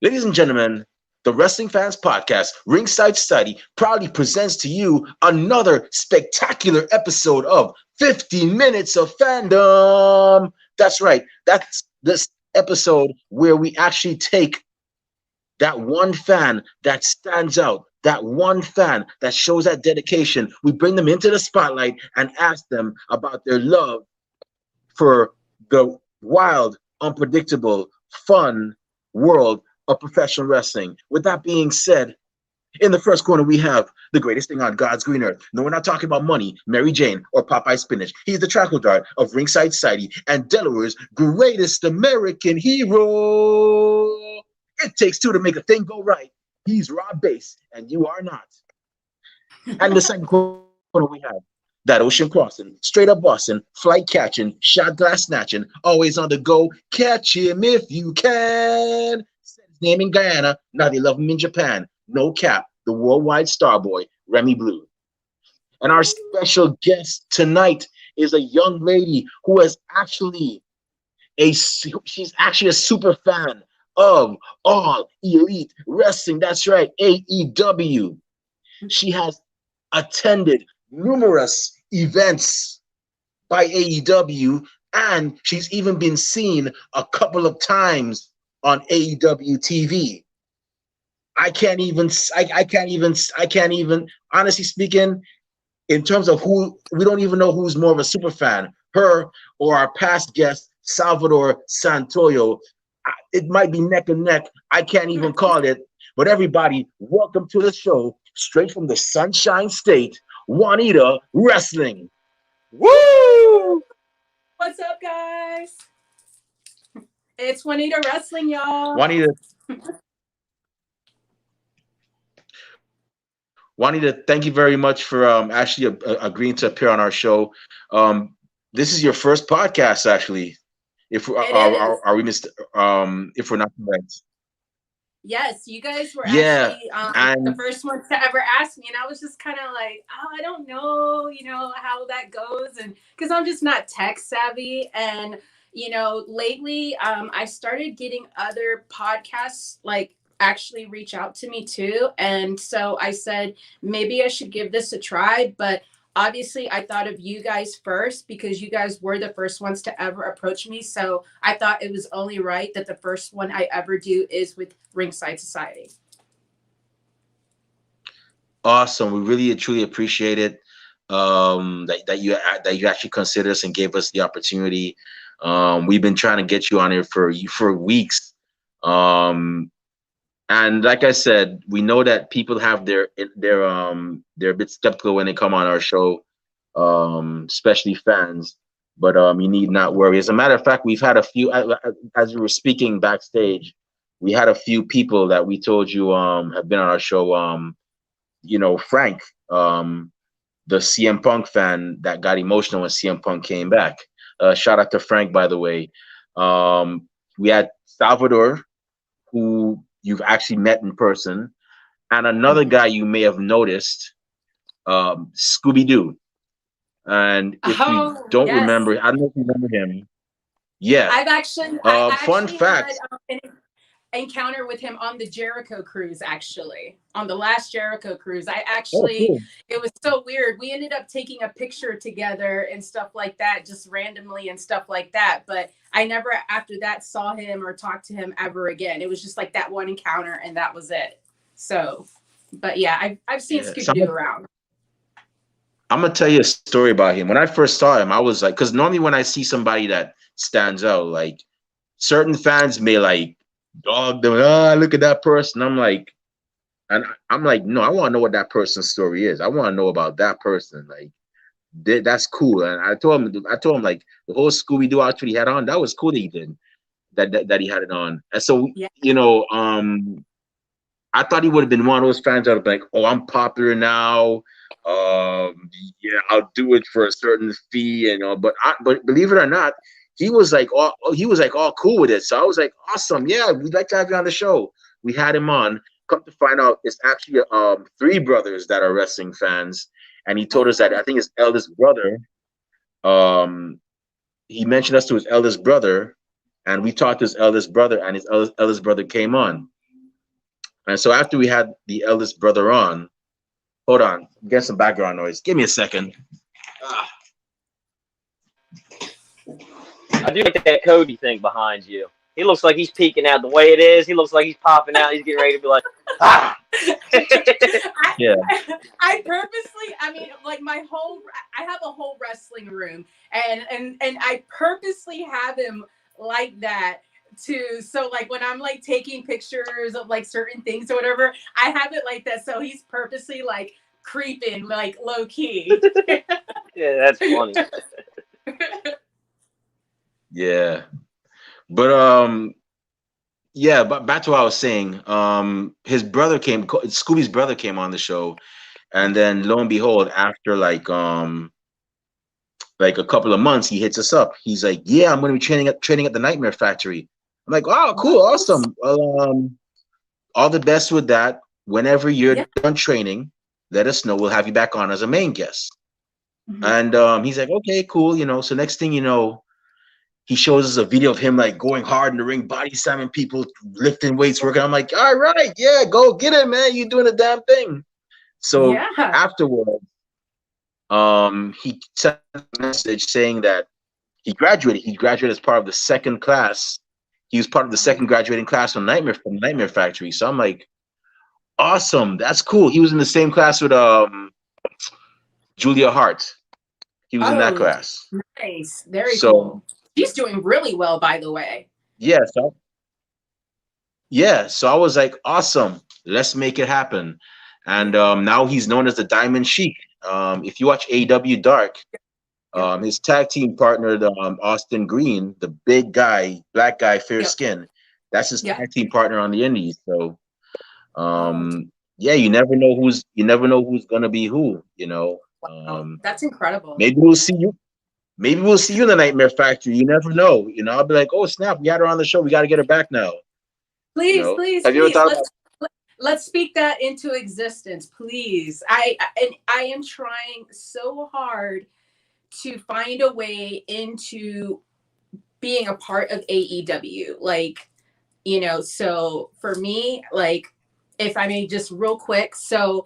Ladies and gentlemen, the Wrestling Fans Podcast, Ringside Society, proudly presents to you another spectacular episode of 15 Minutes of Fandom. That's right. That's this episode where we actually take that one fan that stands out, that one fan that shows that dedication. We bring them into the spotlight and ask them about their love for the wild, unpredictable, fun world of professional wrestling. With that being said, in the first corner, we have the greatest thing on God's green earth. No, we're not talking about money, Mary Jane, or Popeye Spinach. He's the trackle dart of Ringside Society and Delaware's greatest American hero. It takes two to make a thing go right. He's Rob Bass, and you are not. And the second corner, we have that ocean crossing, straight up Boston, flight catching, shot glass snatching, always on the go. Catch him if you can. Said his name in Guyana, now they love him in Japan. No cap, the worldwide star boy, Remy Blue. And our special guest tonight is a young lady who is she's actually a super fan of All Elite Wrestling. That's right, AEW. She has attended numerous events by AEW, and she's even been seen a couple of times on AEW TV. I can't even, honestly speaking, in terms of who, we don't even know who's more of a super fan, her or our past guest, Salvador Santoyo. It might be neck and neck. I can't even call it. But everybody, welcome to the show, straight from the Sunshine State, Juanita Wrestling. Woo! What's up, guys? It's Juanita Wrestling, y'all. Juanita, thank you very much for actually agreeing to appear on our show. This is your first podcast, actually. If we if we're not correct. Yes, you guys were actually the first ones to ever ask me, and I was just kind of like, oh, I don't know, how that goes, and because I'm just not tech savvy, and lately I started getting other podcasts like actually reach out to me too, and so I said maybe I should give this a try, but obviously I thought of you guys first because you guys were the first ones to ever approach me, so I thought it was only right that the first one I ever do is with Ringside Society. Awesome. We really truly appreciate it that you actually considered us and gave us the opportunity. We've been trying to get you on here for weeks. And like I said, we know that people have they're a bit skeptical when they come on our show, especially fans. But you need not worry. As a matter of fact, we've had a few, as we were speaking backstage, we had a few people that we told you have been on our show. Frank, the CM Punk fan that got emotional when CM Punk came back. Shout out to Frank, by the way. We had Salvador, who you've actually met in person, and another guy you may have noticed, Scooby-Doo. And if you don't remember, I don't know if you remember him. Yeah. I've actually fun fact. Had an encounter with him on the Jericho cruise, actually. On the last Jericho cruise. It was so weird. We ended up taking a picture together and stuff like that, just randomly and stuff like that. But I never, after that, saw him or talked to him ever again. It was just like that one encounter, and that was it. So, but yeah, I've seen Scooby-Doo around. I'm gonna tell you a story about him. When I first saw him, I was like, because normally when I see somebody that stands out, like certain fans may like dog them. Oh, look at that person. I'm like, no, I want to know what that person's story is. I want to know about that person. Like, that's cool. And I told him like the whole Scooby-Doo outfit he had on, that was cool that he did. That he had it on. And so I thought he would have been one of those fans that would be like, oh, I'm popular now. I'll do it for a certain fee, but believe it or not, he was like all cool with it. So I was like, awesome, yeah, we'd like to have you on the show. We had him on. Come to find out, it's actually three brothers that are wrestling fans, and he told us that I think his eldest brother, he mentioned us to his eldest brother, and we talked to his eldest brother, and his eldest brother came on. And so after we had the eldest brother on, hold on, get some background noise. Give me a second. I do like that Cody thing behind you. He looks like he's peeking out the way it is. He looks like he's popping out. He's getting ready to be like, ah. Yeah. I purposely, I mean, like I have a whole wrestling room, and I purposely have him like that too. So like when I'm like taking pictures of like certain things or whatever, I have it like that. So he's purposely like creeping, like low key. Yeah, that's funny. Yeah. But yeah, but back to what I was saying. Scooby's brother came on the show, and then lo and behold, after like a couple of months, he hits us up. He's like, "Yeah, I'm going to be training at the Nightmare Factory." I'm like, "Oh, cool, awesome. All the best with that. Whenever you're done training, let us know. We'll have you back on as a main guest." Mm-hmm. And he's like, "Okay, cool. So next thing you know, he shows us a video of him like going hard in the ring, body slamming people, lifting weights, working. I'm like, all right, yeah, go get it, man. You're doing a damn thing. So afterwards, he sent a message saying that he graduated. He graduated as part of the second class. He was part of the second graduating class from Nightmare Factory. So I'm like, awesome, that's cool. He was in the same class with Julia Hart. He was in that class. Nice, very cool. He's doing really well, by the way. Yeah, so I was like, awesome, let's make it happen. And now he's known as the Diamond Sheik. If you watch AEW Dark, his tag team partner, Austin Green, the big guy, black guy, fair skin, that's his tag team partner on the Indies. So yeah, you never know who's gonna be who, Wow. That's incredible. Maybe we'll see you in the Nightmare Factory. You never know. I'll be like, oh snap, we had her on the show. We got to get her back now. Please. Let's speak that into existence, please. I am trying so hard to find a way into being a part of AEW. Like, so for me, like, if I may just real quick. So,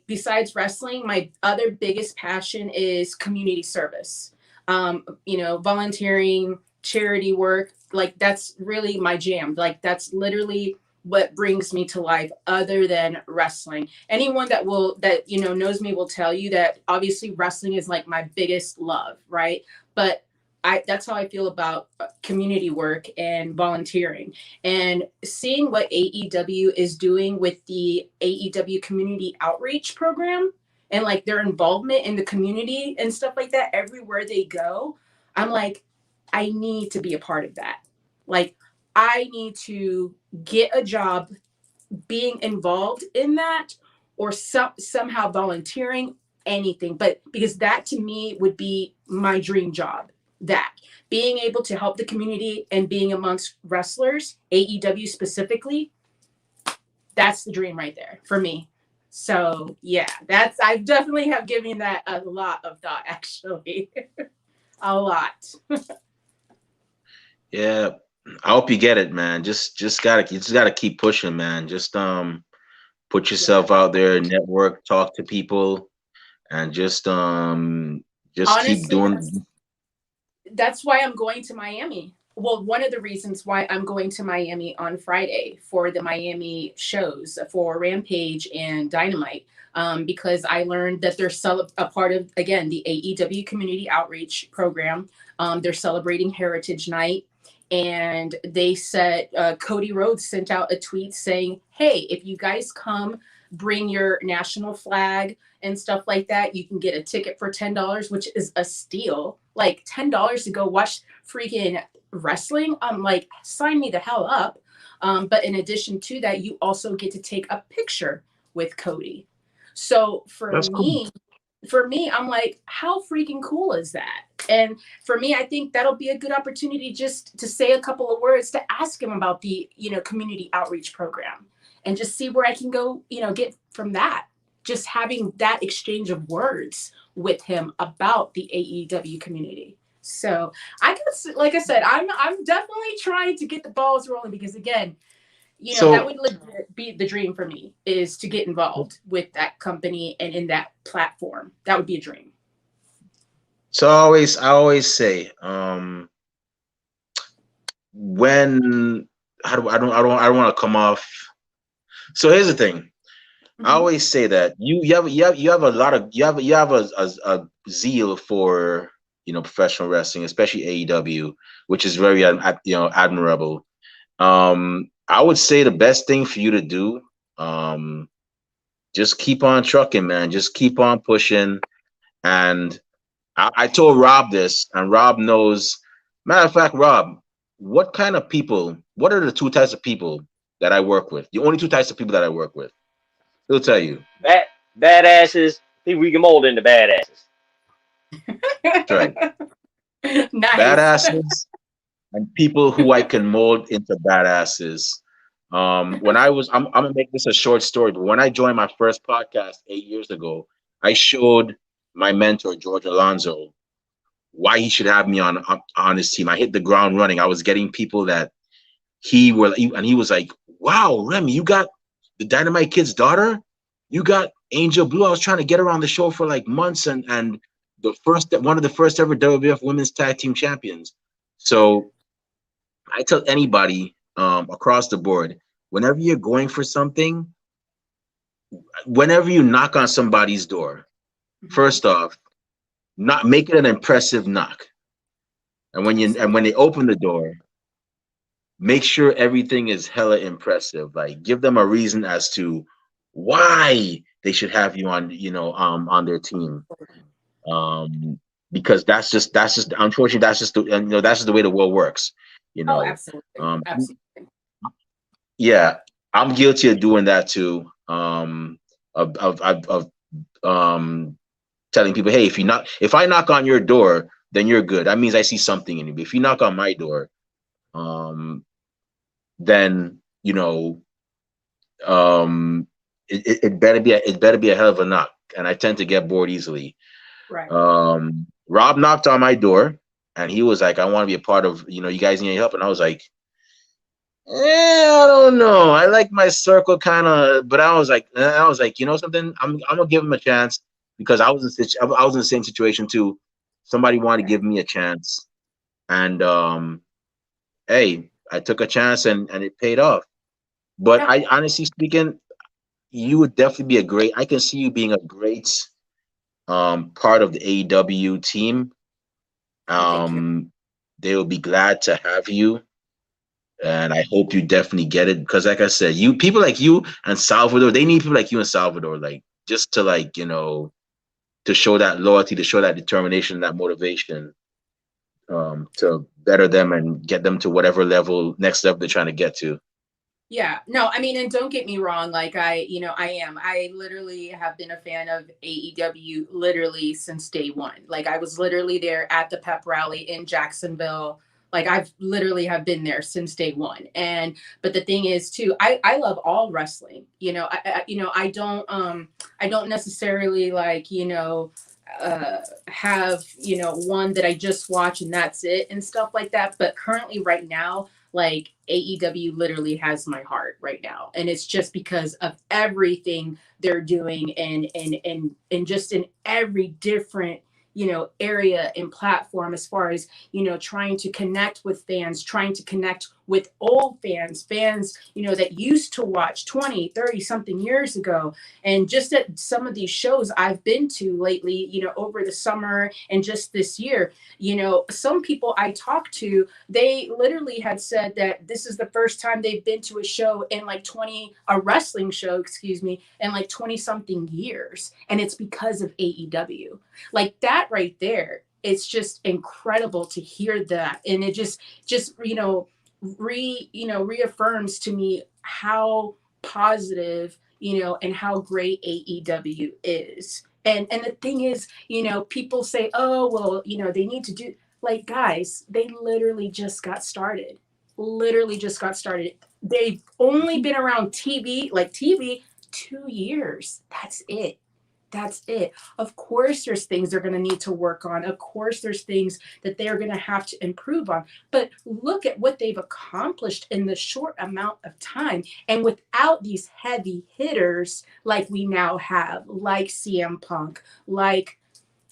besides wrestling, my other biggest passion is community service. Volunteering, charity work, like that's really my jam. Like that's literally what brings me to life other than wrestling. Anyone that knows me will tell you that obviously wrestling is like my biggest love, right? But that's how I feel about community work and volunteering, and seeing what AEW is doing with the AEW community outreach program and like their involvement in the community and stuff like that. Everywhere they go, I'm like, I need to be a part of that. Like, I need to get a job being involved in that, or somehow volunteering, anything. But because that to me would be my dream job. That being able to help the community and being amongst wrestlers, AEW specifically, that's the dream right there for me. So yeah, I definitely have given that a lot of thought, actually. A lot. Yeah, I hope you get it, man. You just gotta keep pushing, man. Just put yourself out there, network, talk to people, and just honestly, keep doing. That's why I'm going to Miami. Well, one of the reasons why I'm going to Miami on Friday for the Miami shows for Rampage and Dynamite, because I learned that they're a part of, again, the AEW Community Outreach Program. They're celebrating Heritage Night. And they said, Cody Rhodes sent out a tweet saying, hey, if you guys come, bring your national flag and stuff like that, you can get a ticket for $10, which is a steal. Like $10 to go watch freaking wrestling. I'm like, sign me the hell up. But in addition to that, you also get to take a picture with Cody. So for me, I'm like, how freaking cool is that? And for me, I think that'll be a good opportunity just to say a couple of words, to ask him about the, community outreach program, and just see where I can go, get from that. Just having that exchange of words with him about the AEW community. So like I said, I'm definitely trying to get the balls rolling, because again, you know, that would be the dream for me, is to get involved with that company and in that platform. That would be a dream. So I always say, when I don't want to come off. So here's the thing. I always say that you have a lot of you have a zeal for, you know, professional wrestling, especially AEW, which is very admirable. I would say the best thing for you to do, just keep on trucking, man. Just keep on pushing. And I told Rob this, and Rob knows. Matter of fact, Rob, what kind of people? What are the two types of people that I work with? The only two types of people that I work with. He'll tell you. Badasses. People we can mold into badasses. That's right. Nice. Badasses and people who I can mold into badasses. When I'm gonna make this a short story, but when I joined my first podcast 8 years ago, I showed my mentor George Alonso why he should have me on his team. I hit the ground running. I was getting people that he was like, "Wow, Remy, you got the Dynamite Kid's daughter. You got Angel Blue." I was trying to get her on the show for like months, and one of the first ever WWF Women's Tag Team Champions. So I tell anybody across the board, whenever you're going for something, whenever you knock on somebody's door, first off, not make it an impressive knock. And when they open the door, make sure everything is hella impressive. Like, give them a reason as to why they should have you on their team. Because that's just unfortunately that's just the way the world works. You know. Oh, absolutely. Absolutely. Yeah, I'm guilty of doing that too. Of telling people, hey, if I knock on your door, then you're good. That means I see something in you. But if you knock on my door, then it better be a hell of a knock. And I tend to get bored easily. Right. Rob knocked on my door, and he was like, "I want to be a part of. You guys need any help?" And I was like, I don't know. I like my circle kind of, but I was like, you know something? I'm gonna give him a chance, because I was in the same situation too. Somebody wanted to give me a chance, and hey, I took a chance, and it paid off. But I honestly speaking, you would definitely be I can see you being a great part of the AEW team. They will be glad to have you. And I hope you definitely get it, because like I said, people like you and Salvador, they need people like you and Salvador, like, just to to show that loyalty, to show that determination, that motivation, to better them and get them to whatever next level they're trying to get to. Yeah, no, I mean, and don't get me wrong. Like I literally have been a fan of AEW literally since day one. Like I was literally there at the pep rally in Jacksonville. Like I've literally have been there since day one. But the thing is too, I love all wrestling. I don't necessarily have one that I just watch and that's it and stuff like that. But currently right now, like AEW literally has my heart right now, and it's just because of everything they're doing and just in every different area and platform, as far as trying to connect with fans, trying to connect with old fans that used to watch 20, 30 something years ago. And just at some of these shows I've been to lately, over the summer and just this year, some people I talked to, they literally had said that this is the first time they've been to a show in a wrestling show, in 20 something years. And it's because of AEW. Like that right there, it's just incredible to hear that. And it just reaffirms to me how positive, and how great AEW is. And the thing is, people say, oh, well, they need to do, like, guys, they literally just got started. They've only been around TV 2 years. That's it. That's it. Of course, there's things they're going to need to work on. Of course, there's things that they're going to have to improve on. But look at what they've accomplished in the short amount of time. And without these heavy hitters like we now have, like CM Punk, like,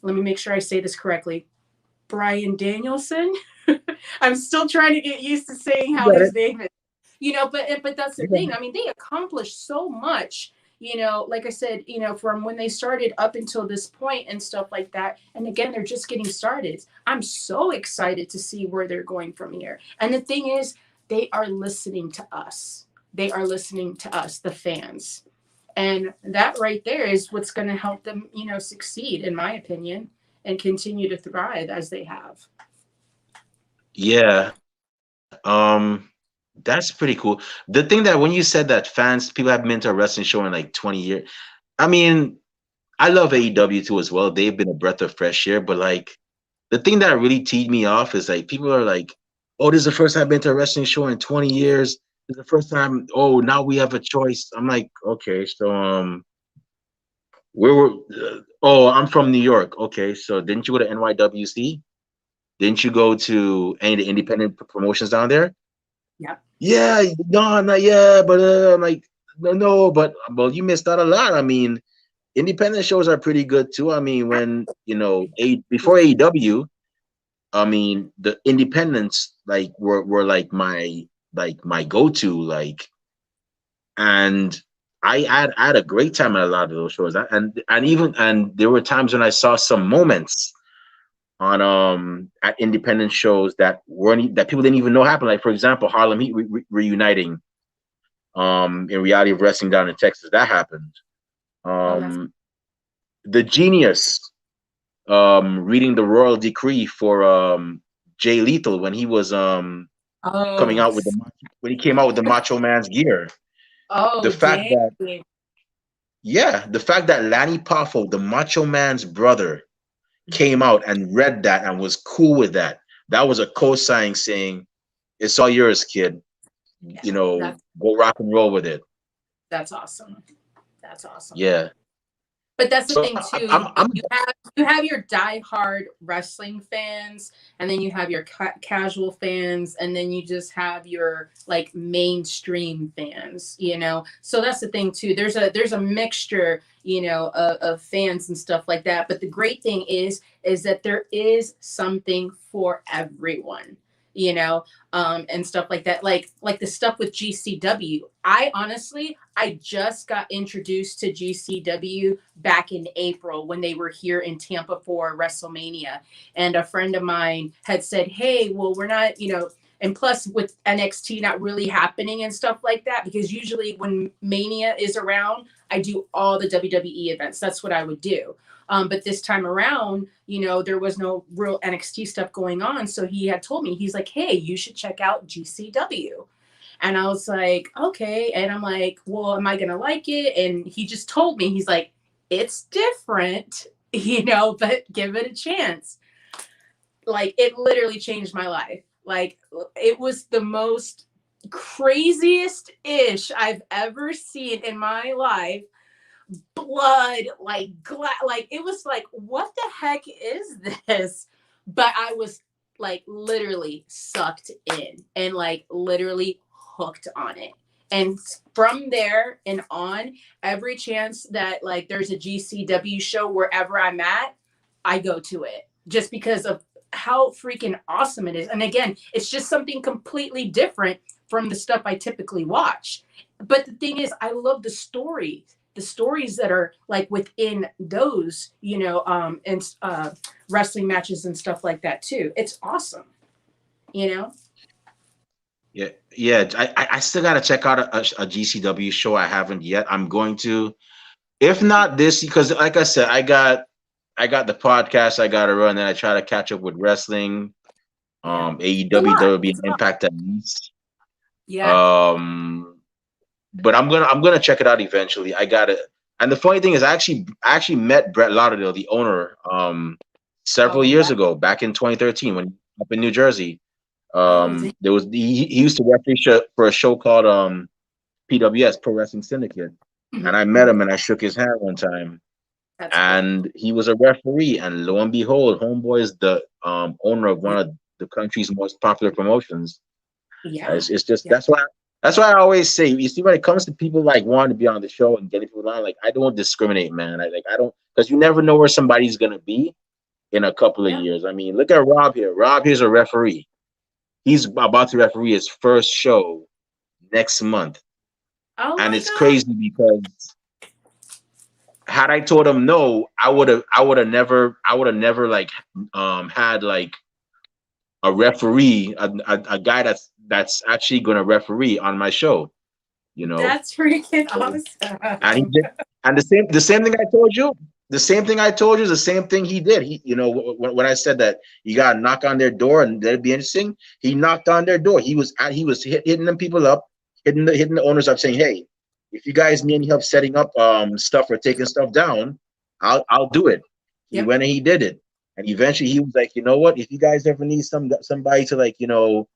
let me make sure I say this correctly, Bryan Danielson. I'm still trying to get used to saying how his name is. But that's the thing. I mean, they accomplished so much, like I said, from when they started up until this point and stuff like that. And again, they're just getting started. I'm so excited to see where they're going from here. And the thing is, they are listening to us. They are listening to us, the fans. And that right there is what's going to help them, succeed, in my opinion, and continue to thrive as they have. Yeah. That's pretty cool. The thing that when you said that people have been to a wrestling show in like 20 years, I mean, I love AEW too as well. They've been a breath of fresh air, but like the thing that really teed me off is like people are like, oh, this is the first time I've been to a wrestling show in 20 years. This is the first time, oh, now we have a choice. I'm like, okay, so where were I'm from New York. Okay, so didn't you go to NYWC? Didn't you go to any of the independent promotions down there? Yeah, no, not yeah, but I'm like, no, but well, you missed out a lot. I mean, independent shows are pretty good too. I mean, when before AEW, I mean, the independents like were like my go-to, like, and I had a great time at a lot of those shows, and there were times when I saw some moments on at independent shows that people didn't even know happened. Like, for example, Harlem Heat reuniting in Reality of Wrestling down in Texas. That happened. The Genius reading the royal decree for Jay Lethal when he was coming out with when he came out with the Macho Man's gear. The fact that Lanny Poffo, the Macho Man's brother, came out and read that and was cool with that. That was a co-sign saying, "It's all yours, kid. Go rock and roll with it." That's awesome. That's awesome. Yeah. But that's the thing too. You have your diehard wrestling fans, and then you have your casual fans, and then you just have your like mainstream fans. So that's the thing too. There's a mixture, of fans and stuff like that. But the great thing is that there is something for everyone. And stuff like that, like the stuff with GCW. I just got introduced to GCW back in April when they were here in Tampa for WrestleMania. And a friend of mine had said, hey, well, we're not, and plus with NXT not really happening and stuff like that, because usually when Mania is around, I do all the WWE events. That's what I would do. But this time around, there was no real NXT stuff going on. So he had told me, he's like, hey, you should check out GCW. And I was like, okay. And I'm like, well, am I going to like it? And he just told me, he's like, it's different, but give it a chance. Like, it literally changed my life. Like, it was the most craziest ish I've ever seen in my life. Blood, like it was like, what the heck is this? But I was like literally sucked in and like literally hooked on it. And from there and on, every chance that like there's a GCW show wherever I'm at, I go to it just because of how freaking awesome it is. And again, it's just something completely different from the stuff I typically watch. But the thing is, I love the stories that are like within those, and wrestling matches and stuff like that too. It's awesome, Yeah. I still gotta check out a GCW show. I haven't yet. I'm going to, if not this, because like I said, I got the podcast I gotta run, and I try to catch up with wrestling. AEW, there will be an Impact at least. Yeah. But I'm gonna check it out eventually. I got it. And the funny thing is, I actually met Brett Lauderdale, the owner, several years ago, back in 2013, when up in New Jersey. There was he used to referee for a show called PWS, Pro Wrestling Syndicate, and I met him and I shook his hand one time. and he was a referee. And lo and behold, Homeboy is the owner of one of the country's most popular promotions. Yeah, it's just that's why I always say, you see, when it comes to people like wanting to be on the show and getting people on, like I don't discriminate, man. I don't, because you never know where somebody's gonna be in a couple of years. I mean, look at Rob here. Rob here's a referee. He's about to referee his first show next month. Oh and my it's God. crazy because had I told him no, I would have never like had like a referee, a guy that's actually gonna referee on my show, you know. That's freaking awesome. And he did, and the same thing I told you, the same thing I told you is the same thing he did. He, you know, when I said that you got to knock on their door and that'd be interesting, he knocked on their door. He was hitting them people up, hitting the owners up, saying, "Hey, if you guys need any help setting up stuff or taking stuff down, I'll do it." He went and he did it, and eventually he was like, "You know what? If you guys ever need somebody to, like, you know,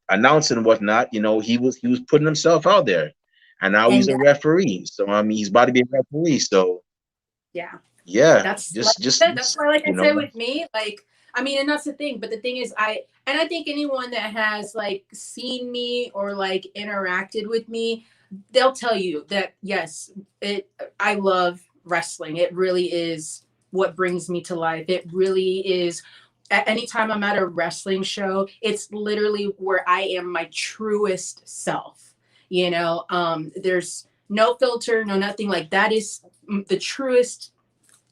announce and whatnot, you know, he was putting himself out there." And now he's a referee. So I mean, he's about to be a referee. So yeah, that's just that's why, like I said, with me, like, I mean, and that's the thing. But the thing is, I think anyone that has like seen me or like interacted with me, they'll tell you that yes, I love wrestling. It really is what brings me to life. It really is. Anytime I'm at a wrestling show, it's literally where I am my truest self. You know, there's no filter, no nothing. Like, that is the truest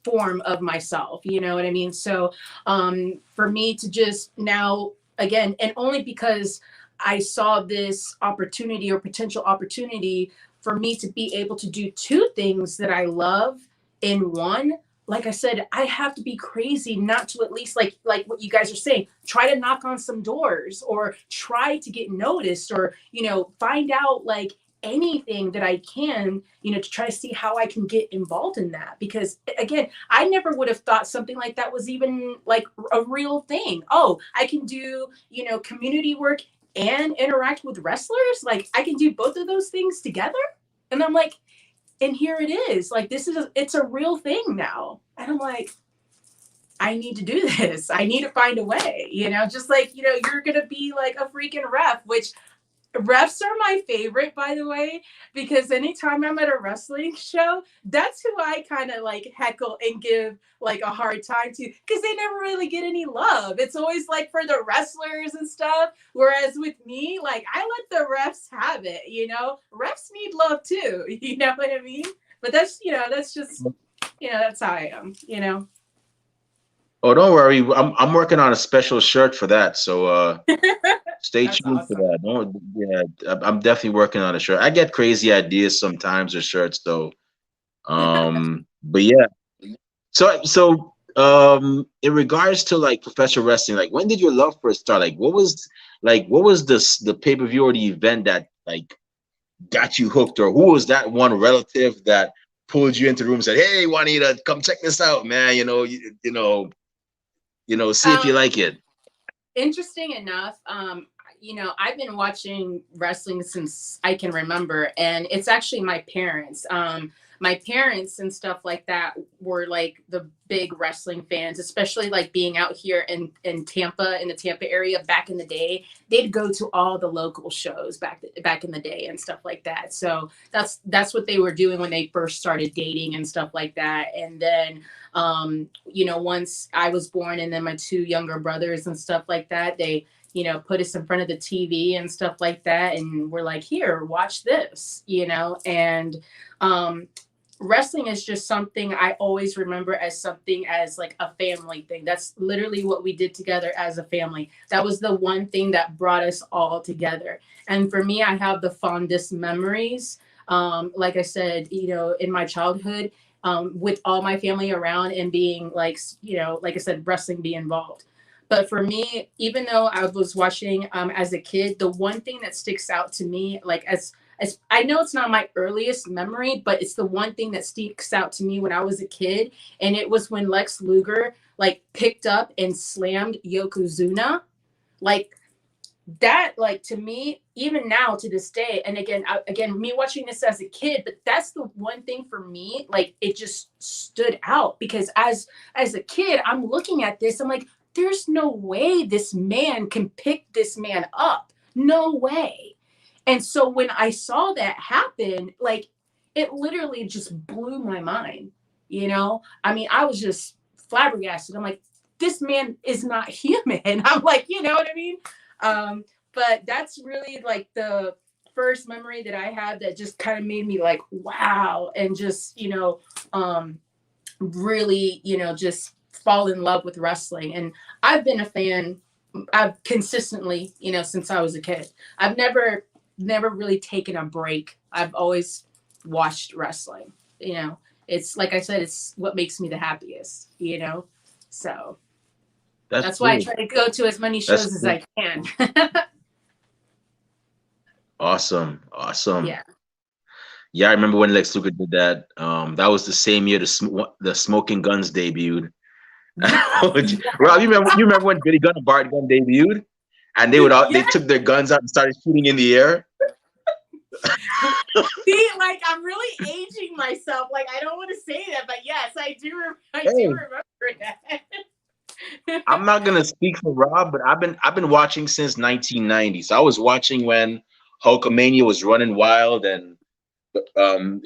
form of myself. You know what I mean? So for me to just now, again, and only because I saw this opportunity or potential opportunity for me to be able to do two things that I love in one. Like I said, I have to be crazy not to at least, like what you guys are saying, try to knock on some doors or try to get noticed, or, you know, find out like anything that I can, you know, to try to see how I can get involved in that. Because again, I never would have thought something like that was even like a real thing. Oh, I can do, you know, community work and interact with wrestlers. Like, I can do both of those things together. And I'm like, and here it is. Like, it's a real thing now. And I'm like, I need to do this. I need to find a way, you know, just like, you know, you're going to be like a freaking ref, which refs are my favorite, by the way, because anytime I'm at a wrestling show, that's who I kind of like heckle and give like a hard time to, because they never really get any love. It's always like for the wrestlers and stuff. Whereas with me, like, I let the refs have it, you know, refs need love too. You know what I mean? But that's, you know, that's just, you know, that's how I am, you know? Oh, don't worry. I'm working on a special shirt for that. So stay tuned for that. I'm definitely working on a shirt. I get crazy ideas sometimes with shirts though. But yeah. So in regards to like professional wrestling, like when did your love first start? Like what was the pay-per-view or the event that like got you hooked, or who was that one relative that pulled you into the room and said, "Hey, Juanita, come check this out, man. See if you like it." Interesting enough, you know, I've been watching wrestling since I can remember, and it's actually my parents. My parents and stuff like that were like the big wrestling fans, especially like being out here in Tampa, in the Tampa area back in the day. They'd go to all the local shows back in the day and stuff like that. So that's what they were doing when they first started dating and stuff like that. And then you know, once I was born and then my two younger brothers and stuff like that, they, you know, put us in front of the TV and stuff like that. And we're like, here, watch this, you know. And wrestling is just something I always remember as something as like a family thing. That's literally what we did together as a family. That was the one thing that brought us all together. And for me, I have the fondest memories. Like I said, you know, in my childhood, with all my family around and being like, you know, like I said, wrestling be involved. But for me, even though I was watching as a kid, the one thing that sticks out to me, like as I know it's not my earliest memory, but it's the one thing that sticks out to me when I was a kid. And it was when Lex Luger like picked up and slammed Yokozuna. Like, that, like, to me, even now to this day, and again, me watching this as a kid, but that's the one thing for me, like, it just stood out because as a kid, I'm looking at this, I'm like, there's no way this man can pick this man up. No way. And so when I saw that happen, like, it literally just blew my mind. You know, I mean, I was just flabbergasted. I'm like, this man is not human. I'm like, you know what I mean? But that's really like the first memory that I had that just kind of made me like, wow, and just, you know, really, you know, just fall in love with wrestling. And I've been a fan, I've consistently, you know, since I was a kid. I've never really taken a break. I've always watched wrestling, you know. It's like I said, it's what makes me the happiest, you know. So that's why I try to go to as many shows as I can. Awesome. Yeah, I remember when Lex Luger did that. That was the same year the Smoking Guns debuted. Rob, you remember when Billy Gunn and Bart Gunn debuted, and they took their guns out and started shooting in the air. See, like, I'm really aging myself. Like, I don't want to say that, but yes, I do remember that. I'm not gonna speak for Rob, but I've been watching since 1990. So I was watching when Hulkamania was running wild, and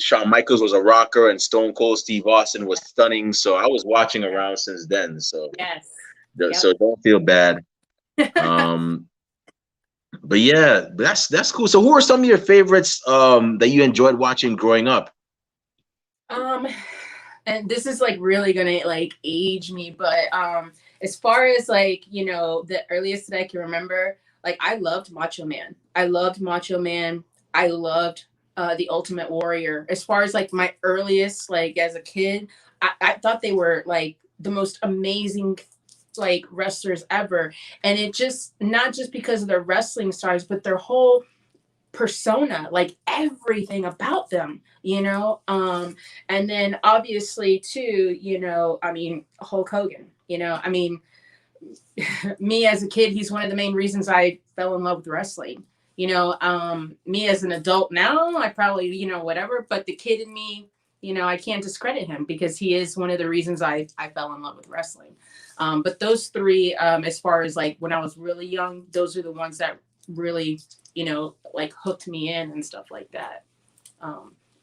Shawn Michaels was a rocker, and Stone Cold Steve Austin was stunning. So I was watching around since then. So yes, so don't feel bad. But yeah, that's cool. So who are some of your favorites that you enjoyed watching growing up? And this is like really gonna like age me, but as far as like, you know, the earliest that I can remember, like, I loved Macho Man. I loved The Ultimate Warrior. As far as like my earliest, like as a kid, I thought they were like the most amazing like wrestlers ever. And it just, not just because of their wrestling stars, but their whole persona, like everything about them, you know. And then obviously too, you know, I mean, Hulk Hogan, you know, I mean, me as a kid, he's one of the main reasons I fell in love with wrestling. You know, me as an adult now, I probably, you know, whatever, but the kid in me, you know, I can't discredit him because he is one of the reasons I fell in love with wrestling. But those three, as far as like when I was really young, those are the ones that really, you know, like hooked me in and stuff like that.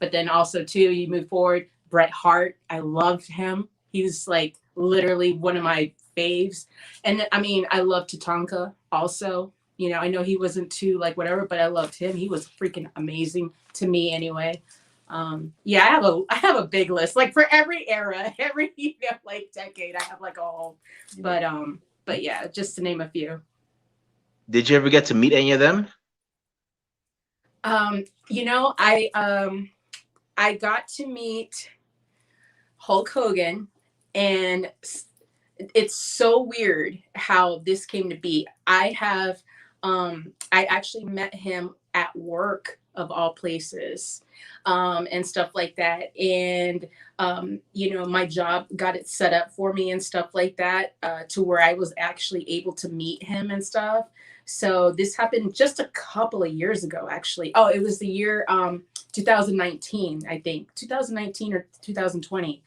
But then also too, you move forward, Bret Hart, I loved him. He was like literally one of my faves. And I mean, I love Tatanka also. You know, I know he wasn't too like whatever, but I loved him. He was freaking amazing to me anyway. Yeah, I have a big list. Like for every era, every, you know, like decade, I have like a whole. But yeah, just to name a few. Did you ever get to meet any of them? You know, I got to meet Hulk Hogan, and it's so weird how this came to be. I actually met him at work of all places, and stuff like that. And, you know, my job got it set up for me and stuff like that, to where I was actually able to meet him and stuff. So this happened just a couple of years ago, actually. Oh, it was the year 2019, I think, 2019 or 2020.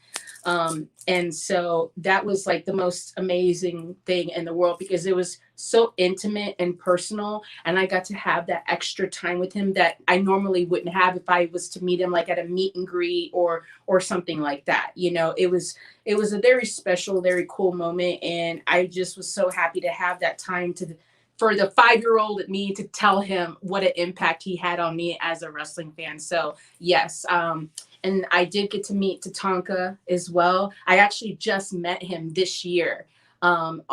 And so that was like the most amazing thing in the world because it was so intimate and personal. And I got to have that extra time with him that I normally wouldn't have if I was to meet him like at a meet and greet or something like that. You know, it was a very special, very cool moment. And I just was so happy to have that time for the 5-year-old at me to tell him what an impact he had on me as a wrestling fan. So yes. And I did get to meet Tatanka as well. I actually just met him this year on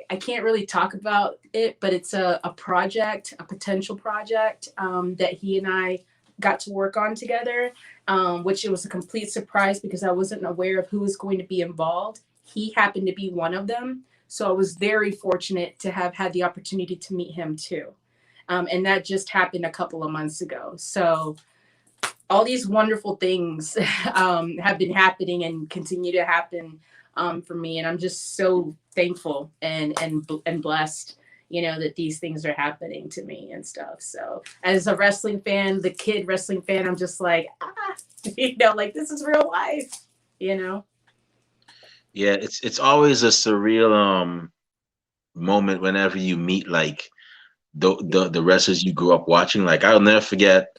I can't really talk about it, but it's a potential project that he and I got to work on together, which it was a complete surprise because I wasn't aware of who was going to be involved. He happened to be one of them. So I was very fortunate to have had the opportunity to meet him too. And that just happened a couple of months ago. So all these wonderful things have been happening and continue to happen for me. And I'm just so thankful and blessed, you know, that these things are happening to me and stuff. So as a wrestling fan, the kid wrestling fan, I'm just like, you know, like this is real life, you know? Yeah, it's always a surreal moment whenever you meet like the wrestlers you grew up watching. Like I'll never forget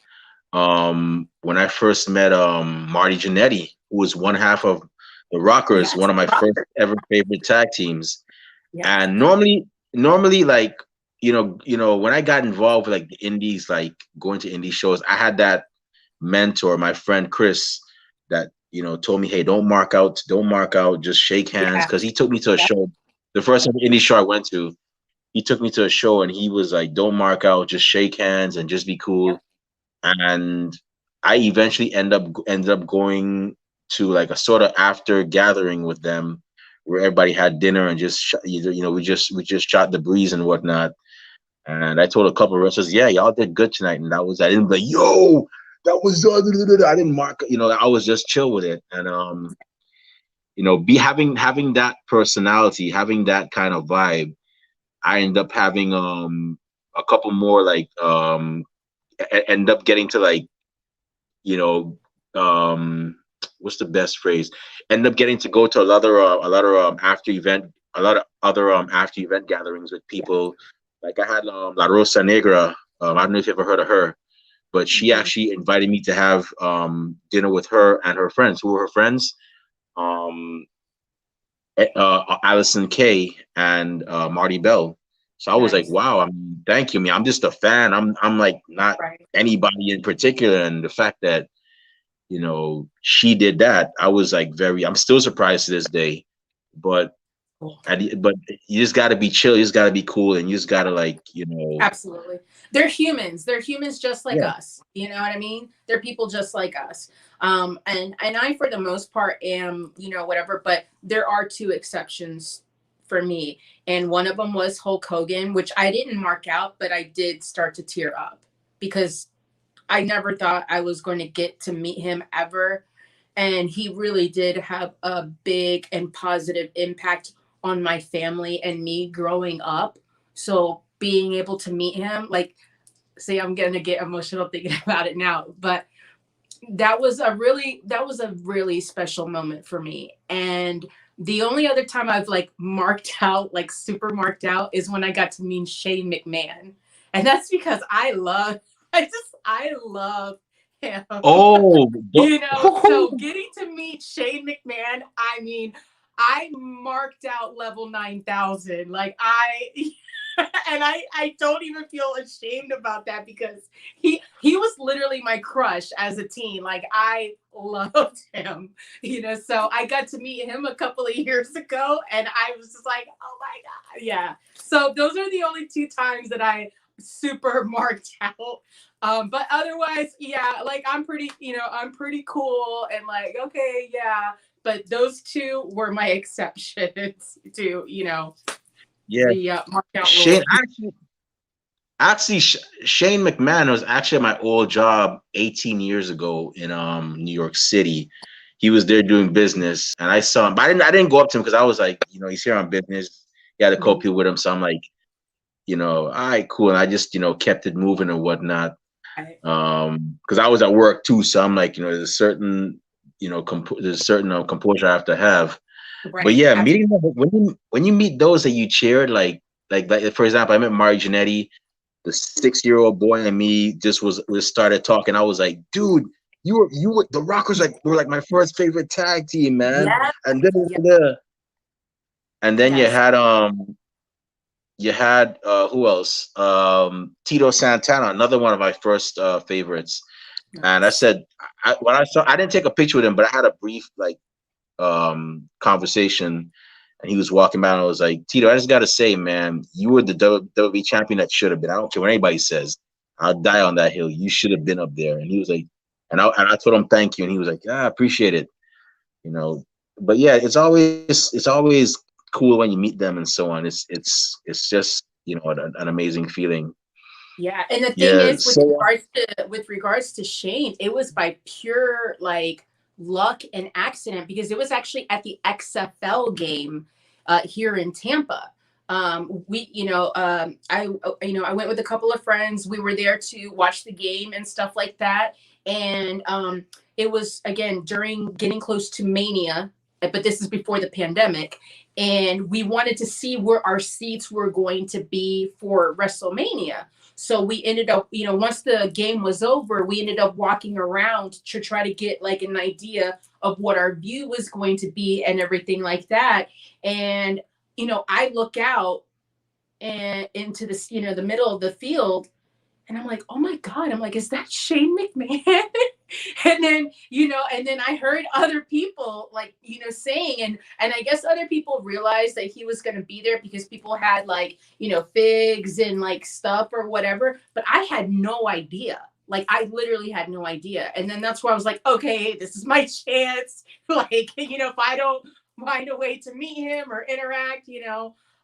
when I first met Marty Jannetty, who was one half of the Rockers, Yes, one of my first ever favorite tag teams. yeah, And normally like when I got involved with like the indies, like going to indie shows, I had that mentor, my friend Chris, that told me, hey, don't mark out, just shake hands. yeah, Because he took me to a show, the first ever indie show I went to. He took me to a show and he was like, don't mark out, just shake hands and just be yeah. cool. And I eventually ended up going to like a sort of after gathering with them where everybody had dinner and just we just shot the breeze and whatnot. And I told a couple of wrestlers, yeah, y'all did good tonight. And I didn't be like, yo, that was I didn't mark, I was just chill with it. And be having that personality, having that kind of vibe, I end up having a couple more like end up getting to like you know what's the best phrase, end up getting to go to a lot of other after event gatherings with people. Like I had La Rosa Negra. I don't know if you ever heard of her, but she Mhm. actually invited me to have dinner with her and her friends. Who were her friends? um Allison Kay and Marty Bell. So I was like, Nice. wow, I mean, thank you. I mean, I'm just a fan. I'm like not Right. anybody in particular. And the fact that, she did that, I was like I'm still surprised to this day. But Cool. but you just gotta be chill, you just gotta be cool, and you just gotta like, Absolutely. They're humans. They're humans just like yeah. us. You know what I mean? They're people just like us. And I, for the most part, am, you know, whatever, but there are two exceptions for me. And one of them was Hulk Hogan, which I didn't mark out, but I did start to tear up because I never thought I was going to get to meet him ever. And he really did have a big and positive impact on my family and me growing up. So being able to meet him, like, see, I'm going to get emotional thinking about it now, but that was a really special moment for me. And the only other time I've like marked out, like super marked out, is when I got to meet Shane McMahon. And that's because I love him. Oh, You know, so getting to meet Shane McMahon, I mean, I marked out level 9,000. Like and I don't even feel ashamed about that because he was literally my crush as a teen. Like I loved him, you know. So I got to meet him a couple of years ago, and I was just like, oh my god, yeah. So those are the only two times that I super marked out. But otherwise, yeah, like I'm pretty cool and like, okay, yeah. But those two were my exceptions to, yeah. the markout Shane rule. actually Shane McMahon was actually at my old job 18 years ago in New York City. He was there doing business, and I saw him, but I didn't go up to him because I was like, he's here on business. He had a couple people with him, so I'm like, all right, cool. And I just, kept it moving and whatnot. Right. Because I was at work too, so I'm like, there's a certain, there's a certain composure I have to have. But Right. yeah, meeting them, when you meet those that you cheered, like for example, I met Marty Jannetty, the 6-year-old boy, and me we started talking. I was like, dude, you were the Rockers, like were like my first favorite tag team, man. Yeah. And then Yeah. and then Yes. you had who else? Tito Santana, another one of my first favorites. And I Nice. said, I didn't take a picture with him, but I had a brief like conversation, and he was walking by, and I was like, Tito, I just gotta say, man, you were the WWE champion that should have been. I don't care what anybody says. I'll die on that hill. You should have been up there. And he was like, and I told him thank you, and he was like, yeah, I appreciate it. You know, but yeah, it's always cool when you meet them and so on. It's just an amazing feeling. Yeah, and the thing Yeah. is, So with regards to Shane, it was by pure like luck and accident because it was actually at the XFL game here in Tampa. I went with a couple of friends. We were there to watch the game and stuff like that. And it was, again, during getting close to Mania, but this is before the pandemic. And we wanted to see where our seats were going to be for WrestleMania. So we ended up, once the game was over, we ended up walking around to try to get like an idea of what our view was going to be and everything like that. And I look out and into this, the middle of the field, and I'm like, oh my God, I'm like, is that Shane McMahon? and then I heard other people like, saying, and I guess other people realized that he was going to be there because people had like, figs and like stuff or whatever, but I had no idea. Like, I literally had no idea. And then that's where I was like, okay, this is my chance. Like, if I don't find a way to meet him or interact,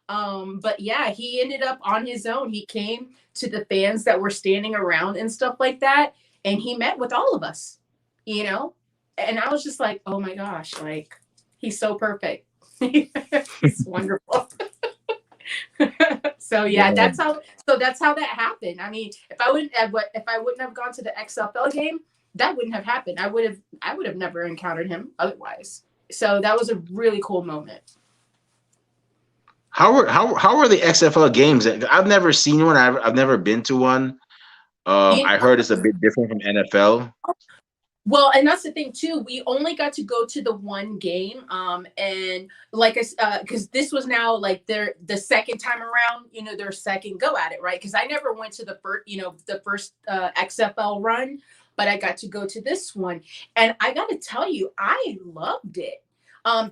but yeah, he ended up on his own. He came to the fans that were standing around and stuff like that, and he met with all of us, and I was just like, oh my gosh, like, he's so perfect. He's wonderful. So yeah, that's how that happened. I mean, if I wouldn't have gone to the XFL game, that wouldn't have happened. I would have never encountered him otherwise. So that was a really cool moment. How are the XFL games? I've never seen one. I've never been to one. I heard it's a bit different from NFL. Well, and that's the thing too. We only got to go to the one game, and like because this was now like the second time around, their second go at it, right? Because I never went to the first XFL run, but I got to go to this one, and I got to tell you, I loved it.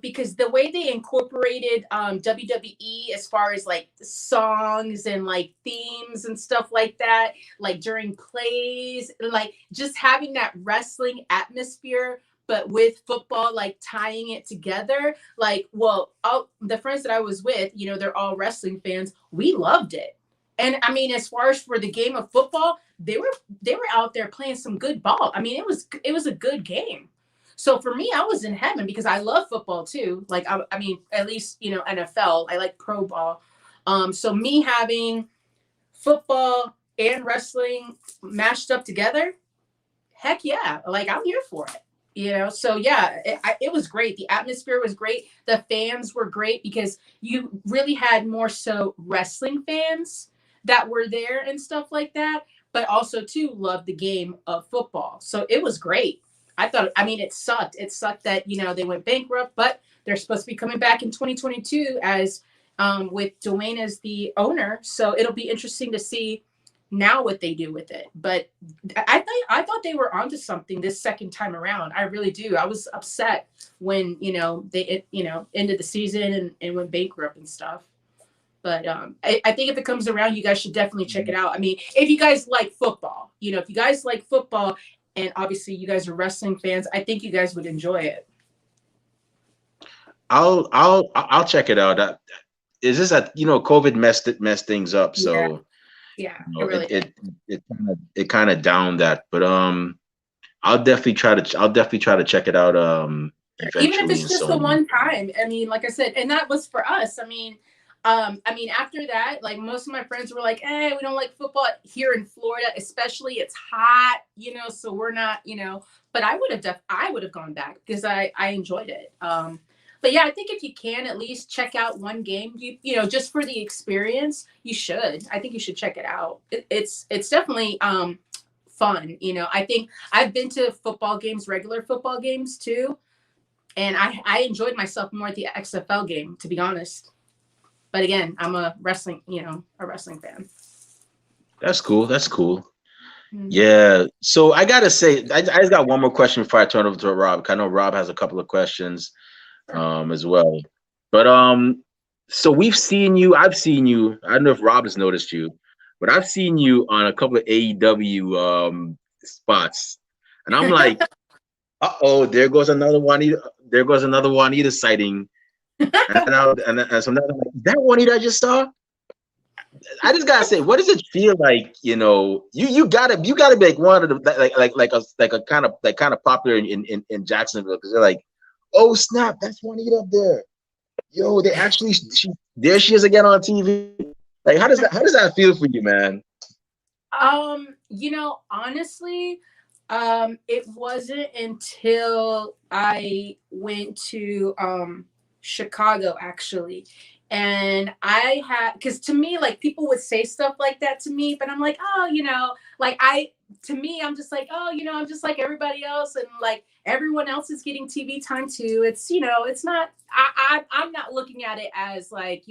Because the way they incorporated WWE as far as like songs and like themes and stuff like that, like during plays, like just having that wrestling atmosphere, but with football, like tying it together. Like, well, the friends that I was with, they're all wrestling fans. We loved it. And I mean, as far as for the game of football, they were out there playing some good ball. I mean, it was a good game. So for me, I was in heaven because I love football too. Like, I mean, at least, NFL, I like pro ball. So me having football and wrestling mashed up together, heck yeah. Like, I'm here for it, So yeah, it was great. The atmosphere was great. The fans were great because you really had more so wrestling fans that were there and stuff like that, but also too loved the game of football. So it was great. It sucked. It sucked that, they went bankrupt, but they're supposed to be coming back in 2022 as with Dwayne as the owner. So it'll be interesting to see now what they do with it. But I thought they were onto something this second time around. I really do. I was upset when, they ended the season and went bankrupt and stuff. But I think if it comes around, you guys should definitely check it out. I mean, if you guys like football, and obviously you guys are wrestling fans, I think you guys would enjoy it. I'll check it out. Is this that COVID messed things up? So yeah, it kind of downed that. But I'll definitely try to check it out. Even if it's just the one time. I mean, like I said, and that was for us. I mean, after that, like most of my friends were like, we don't like football here in Florida, especially it's hot, so we're not, but I would have gone back because I enjoyed it. But yeah, I think if you can at least check out one game, just for the experience, you should. I think you should check it out. It's definitely fun. I think I've been to football games, regular football games too, and I enjoyed myself more at the XFL game, to be honest. But again, I'm a wrestling fan. That's cool. Mm-hmm. Yeah. So I gotta say, I just got one more question before I turn over to Rob. I know Rob has a couple of questions, as well. But so I've seen you. I don't know if Rob has noticed you, but I've seen you on a couple of AEW spots, and I'm like, there goes another Juanita sighting. And so now I'm like, is that Juanita I just saw? I just gotta say, what does it feel like? You gotta be like one of the like a kind of popular in Jacksonville, because they're like, oh snap, that's Juanita up there. Yo, they actually there she is again on TV. Like, how does that feel for you, man? Honestly, it wasn't until I went to Chicago actually. And I had, because to me, like people would say stuff like that to me, but I'm like, oh, like to me, I'm just like, oh, I'm just like everybody else. And like everyone else is getting TV time too. It's not, I'm not looking at it as like,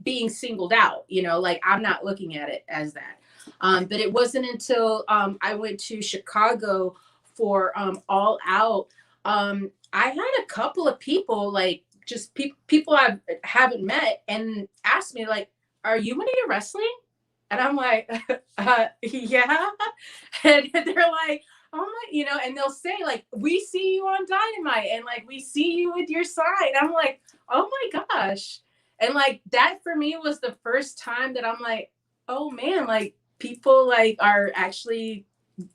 being singled out, like I'm not looking at it as that. But it wasn't until I went to Chicago for All Out. I had a couple of people, like just people I haven't met, and asked me like, "Are you Juanita Wrestling?" And I'm like, "Yeah." And they're like, "Oh my," and they'll say like, "We see you on Dynamite, and like we see you with your sign." I'm like, "Oh my gosh!" And like that for me was the first time that I'm like, "Oh man!" Like people like are actually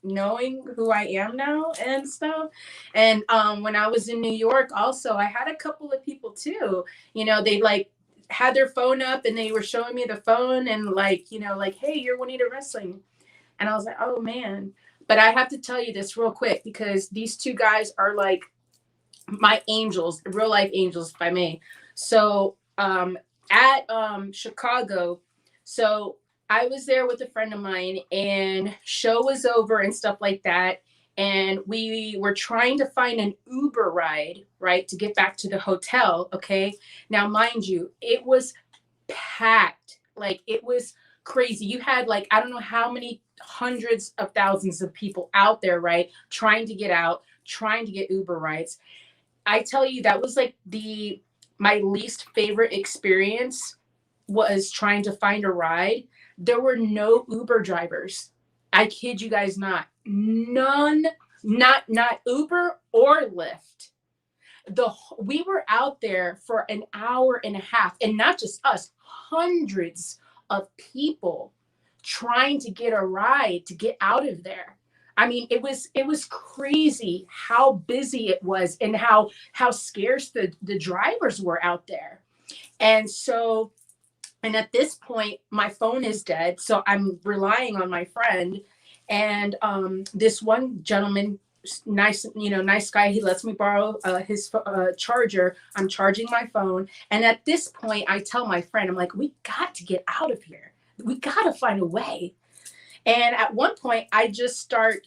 knowing who I am now and stuff. And when I was in New York also, I had a couple of people too, they like had their phone up and they were showing me the phone and like, like, hey, you're Juanita Wrestling. And I was like, oh man. But I have to tell you this real quick because these two guys are like my angels, real life angels, if I may. So at Chicago, so I was there with a friend of mine and show was over and stuff like that. And we were trying to find an Uber ride, right, to get back to the hotel. Okay. Now, mind you, it was packed. Like it was crazy. You had like, I don't know how many hundreds of thousands of people out there, right, trying to get out, trying to get Uber rides. I tell you, that was like my least favorite experience was trying to find a ride. There were no Uber drivers. I kid you guys not. None, not Uber or Lyft. We were out there for an hour and a half, and not just us, hundreds of people trying to get a ride to get out of there. I mean, it was crazy how busy it was and how scarce the drivers were out there. And so, and at this point, my phone is dead, so I'm relying on my friend. And this one gentleman, nice guy, he lets me borrow his charger. I'm charging my phone, and at this point, I tell my friend, I'm like, we got to get out of here. We got to find a way. And at one point, I just start,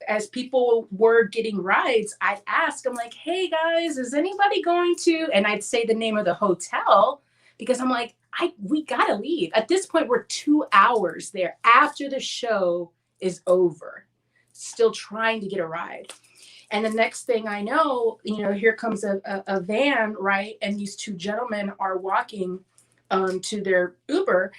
as people were getting rides, I'd ask, I'm like, hey guys, is anybody going to? And I'd say the name of the hotel because I'm like, we gotta leave. At this point, we're 2 hours there after the show is over, still trying to get a ride. And the next thing I know, here comes a van, right? And these two gentlemen are walking to their Uber.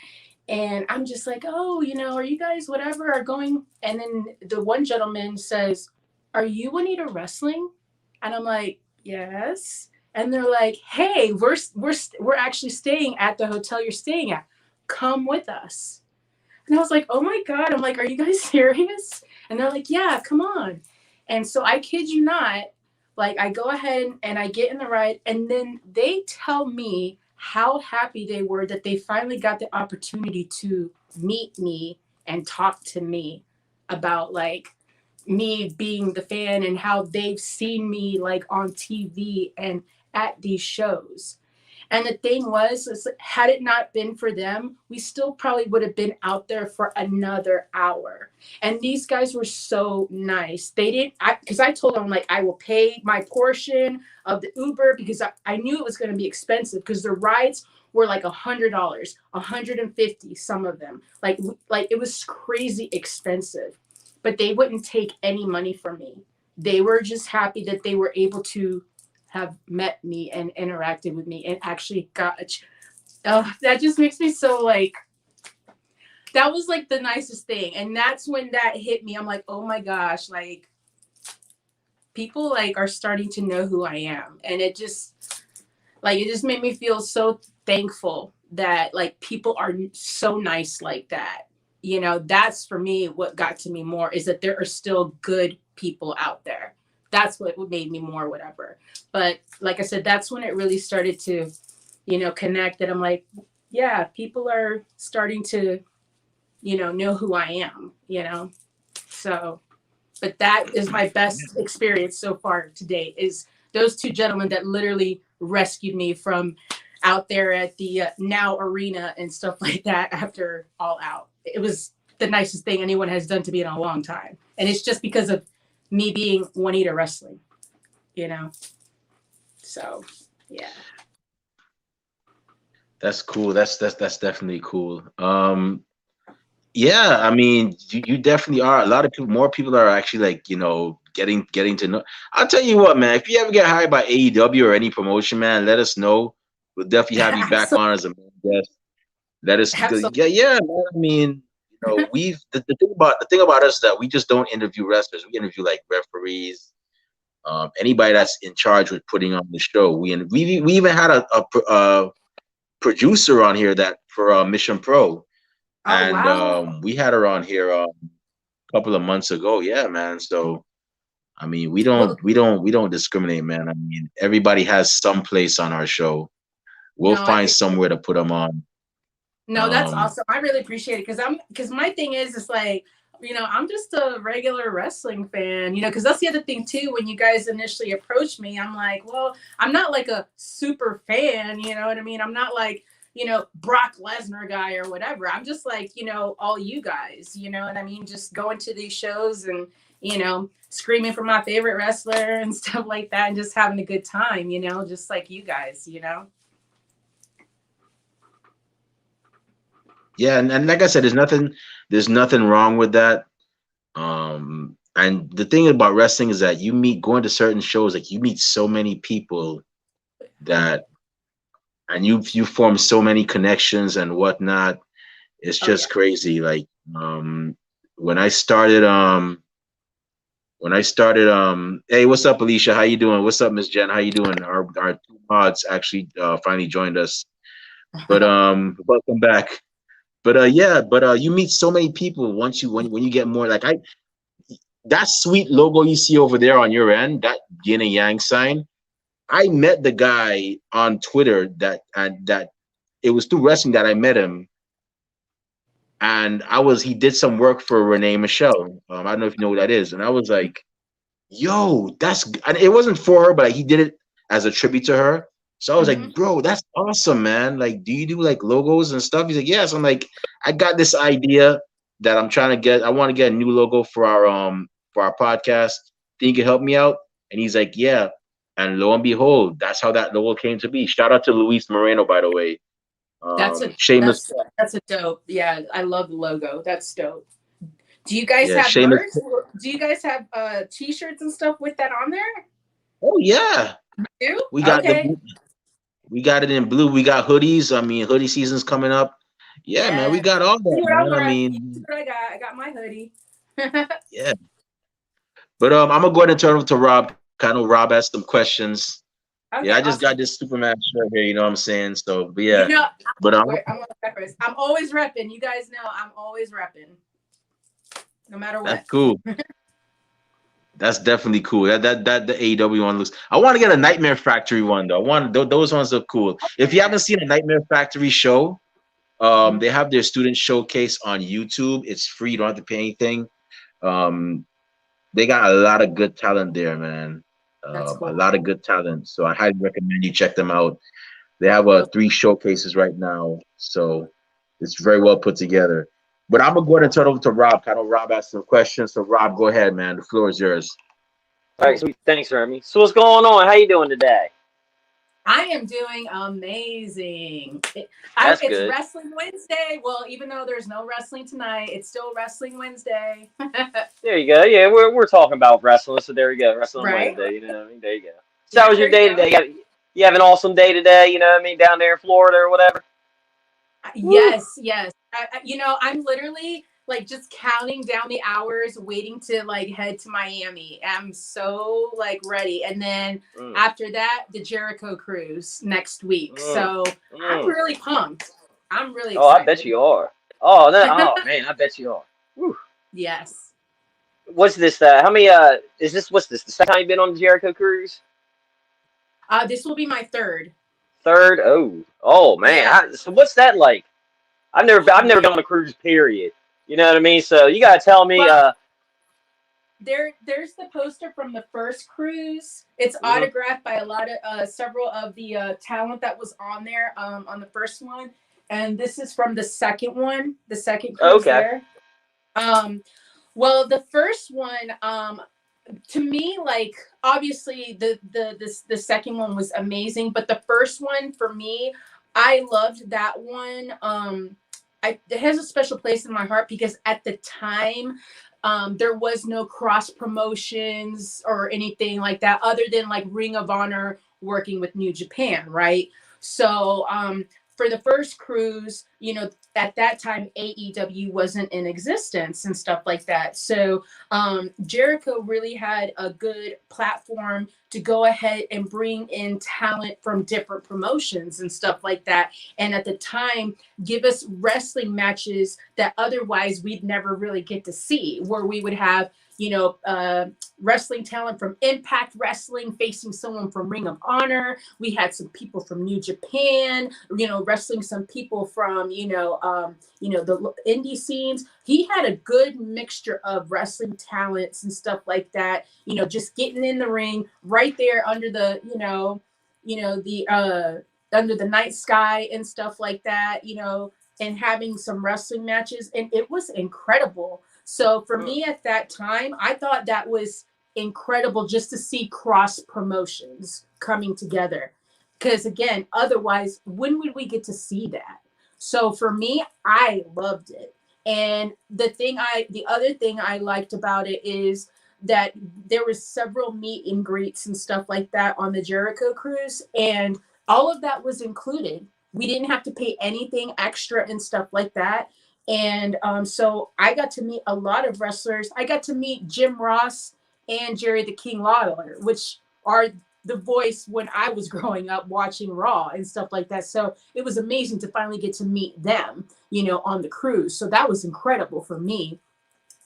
And I'm just like, oh, are you guys whatever are going? And then the one gentleman says, are you Juanita Wrestling? And I'm like, yes. And they're like, hey, we're actually staying at the hotel you're staying at. Come with us. And I was like, oh my God. I'm like, are you guys serious? And they're like, yeah, come on. And so I kid you not, like I go ahead and I get in the ride, and then they tell me how happy they were that they finally got the opportunity to meet me and talk to me about like me being the fan and how they've seen me like on TV and at these shows. And the thing was had it not been for them, we still probably would have been out there for another hour. And these guys were so nice. They didn't, because I told them, like, I will pay my portion of the Uber because I knew it was going to be expensive because the rides were like $100, $150, some of them. Like it was crazy expensive. But they wouldn't take any money from me. They were just happy that they were able to have met me and interacted with me and actually got that just makes me so like, that was like the nicest thing. And that's when that hit me. I'm like, oh my gosh, like people like are starting to know who I am. And it just made me feel so thankful that like people are so nice like that. That's for me what got to me more is that there are still good people out there. That's what made me more whatever. But like I said, that's when it really started to connect, that I'm like, yeah, people are starting to, know who I am, So, but that is my best experience so far to date, is those two gentlemen that literally rescued me from out there at the Now Arena and stuff like that after All Out. It was the nicest thing anyone has done to me in a long time. And it's just because of me being Juanita Wrestling, So, yeah. That's cool. That's definitely cool. Yeah, I mean, you definitely are. A lot of people, more people are actually like, getting to know. I'll tell you what, man. If you ever get hired by AEW or any promotion, man, let us know. We'll definitely have you back on as a guest. Let us, yeah, man. I mean, we've the thing about us is that we just don't interview wrestlers. We interview like referees, anybody that's in charge with putting on the show. We even had a producer on here that for Mission Pro. And wow. We had her on here a couple of months ago. Yeah, man. So I mean, we don't discriminate, man. I mean, everybody has some place on our show. We'll find somewhere to put them on. No, that's awesome. I really appreciate it, because my thing is like, I'm just a regular wrestling fan, because that's the other thing too. When you guys initially approached me, I'm like, well, I'm not like a super fan, you know what I mean? I'm not like, Brock Lesnar guy or whatever. I'm just like, all you guys, you know what I mean? Just going to these shows and, screaming for my favorite wrestler and stuff like that, and just having a good time, just like you guys, Yeah, and like I said, there's nothing wrong with that. And the thing about wrestling is that going to certain shows, like you meet so many people and you form so many connections and whatnot. It's just crazy. Like when I started hey, what's up, Alicia? How you doing? What's up, Miss Jen? How you doing? Our two mods actually finally joined us. But welcome back. But you meet so many people when you get more, like that sweet logo you see over there on your end, that yin and yang sign. I met the guy on Twitter that it was through wrestling that I met him, and he did some work for Renee Michelle. I don't know if you know who that is, and I was like, yo, and it wasn't for her, but he did it as a tribute to her. So I was like, bro, that's awesome, man. Like, do you do like logos and stuff? He's like, yes. I'm like, I got this idea that I'm trying to get. I want to get a new logo for our podcast. Think you can help me out? And he's like, yeah. And lo and behold, that's how that logo came to be. Shout out to Luis Moreno, by the way. That's a dope. Yeah, I love the logo. That's dope. Do you guys have merch? Do you guys have t-shirts and stuff with that on there? Oh yeah. You do? We got we got it in blue. We got hoodies. I mean, hoodie season's coming up. Yeah, man, we got all that. Man. I mean, I got my hoodie. Yeah. But I'm gonna go ahead and turn over to Rob. I know Rob has some questions. Okay, yeah, I just got this Superman shirt here. You know what I'm saying? So, but yeah. But I'm always repping. You guys know I'm always repping. No matter what. That's cool. That's definitely cool. That the AEW one looks. I want to get a Nightmare Factory one though. Those ones are cool. Okay. If you haven't seen a Nightmare Factory show, they have their student showcase on YouTube. It's free. You don't have to pay anything. They got a lot of good talent there, man. Cool. A lot of good talent. So I highly recommend you check them out. They have 3 showcases right now, so it's very well put together. But I'm gonna go ahead and turn over to Rob. I know Rob asked some questions, so Rob, go ahead, man. The floor is yours. All right, sweet. Thanks, Remy. So what's going on? How you doing today? I am doing amazing. It's good. Wrestling Wednesday. Well, even though there's no wrestling tonight, it's still Wrestling Wednesday. There you go. Yeah, we're talking about wrestling, so there you go. Wrestling Wednesday. You know what I mean? There you go. So how was your day today? You have an awesome day today. You know what I mean? Down there in Florida or whatever. Yes. I'm literally like just counting down the hours, waiting to like head to Miami. I'm so like ready. And then after that, the Jericho cruise next week. So I'm really pumped. I'm really excited. Oh, I bet you are. Oh, man, I bet you are. Whew. Yes. What's this? How many? What's this? The second time you've been on the Jericho cruise? This will be my third. 3rd. Oh man. Yeah. So what's that like? I've never been on a cruise. Period. You know what I mean? So you gotta tell me. Well, there's the poster from the first cruise. It's autographed by several of the talent that was on there on the first one, and this is from the second one, the second cruise there. Well, the first one, to me, like, obviously the second one was amazing, but the first one for me, I loved that one. It has a special place in my heart because at the time, there was no cross promotions or anything like that, other than like Ring of Honor working with New Japan, right? So for the first cruise, at that time AEW wasn't in existence and stuff like that. So Jericho really had a good platform to go ahead and bring in talent from different promotions and stuff like that. And at the time, give us wrestling matches that otherwise we'd never really get to see, where we would have, wrestling talent from Impact Wrestling facing someone from Ring of Honor. We had some people from New Japan, wrestling some people from, the indie scenes. He had a good mixture of wrestling talents and stuff like that, just getting in the ring right there under the, under the night sky and stuff like that, and having some wrestling matches. And it was incredible. So for me at that time, I thought that was incredible just to see cross promotions coming together. Because again, otherwise, when would we get to see that? So for me, I loved it. And the other thing I liked about it is that there was several meet and greets and stuff like that on the Jericho cruise, and all of that was included. We didn't have to pay anything extra and stuff like that. And so I got to meet a lot of wrestlers. I got to meet Jim Ross and Jerry the King Lawler, which are the voice when I was growing up watching Raw and stuff like that. So it was amazing to finally get to meet them, on the cruise. So that was incredible for me.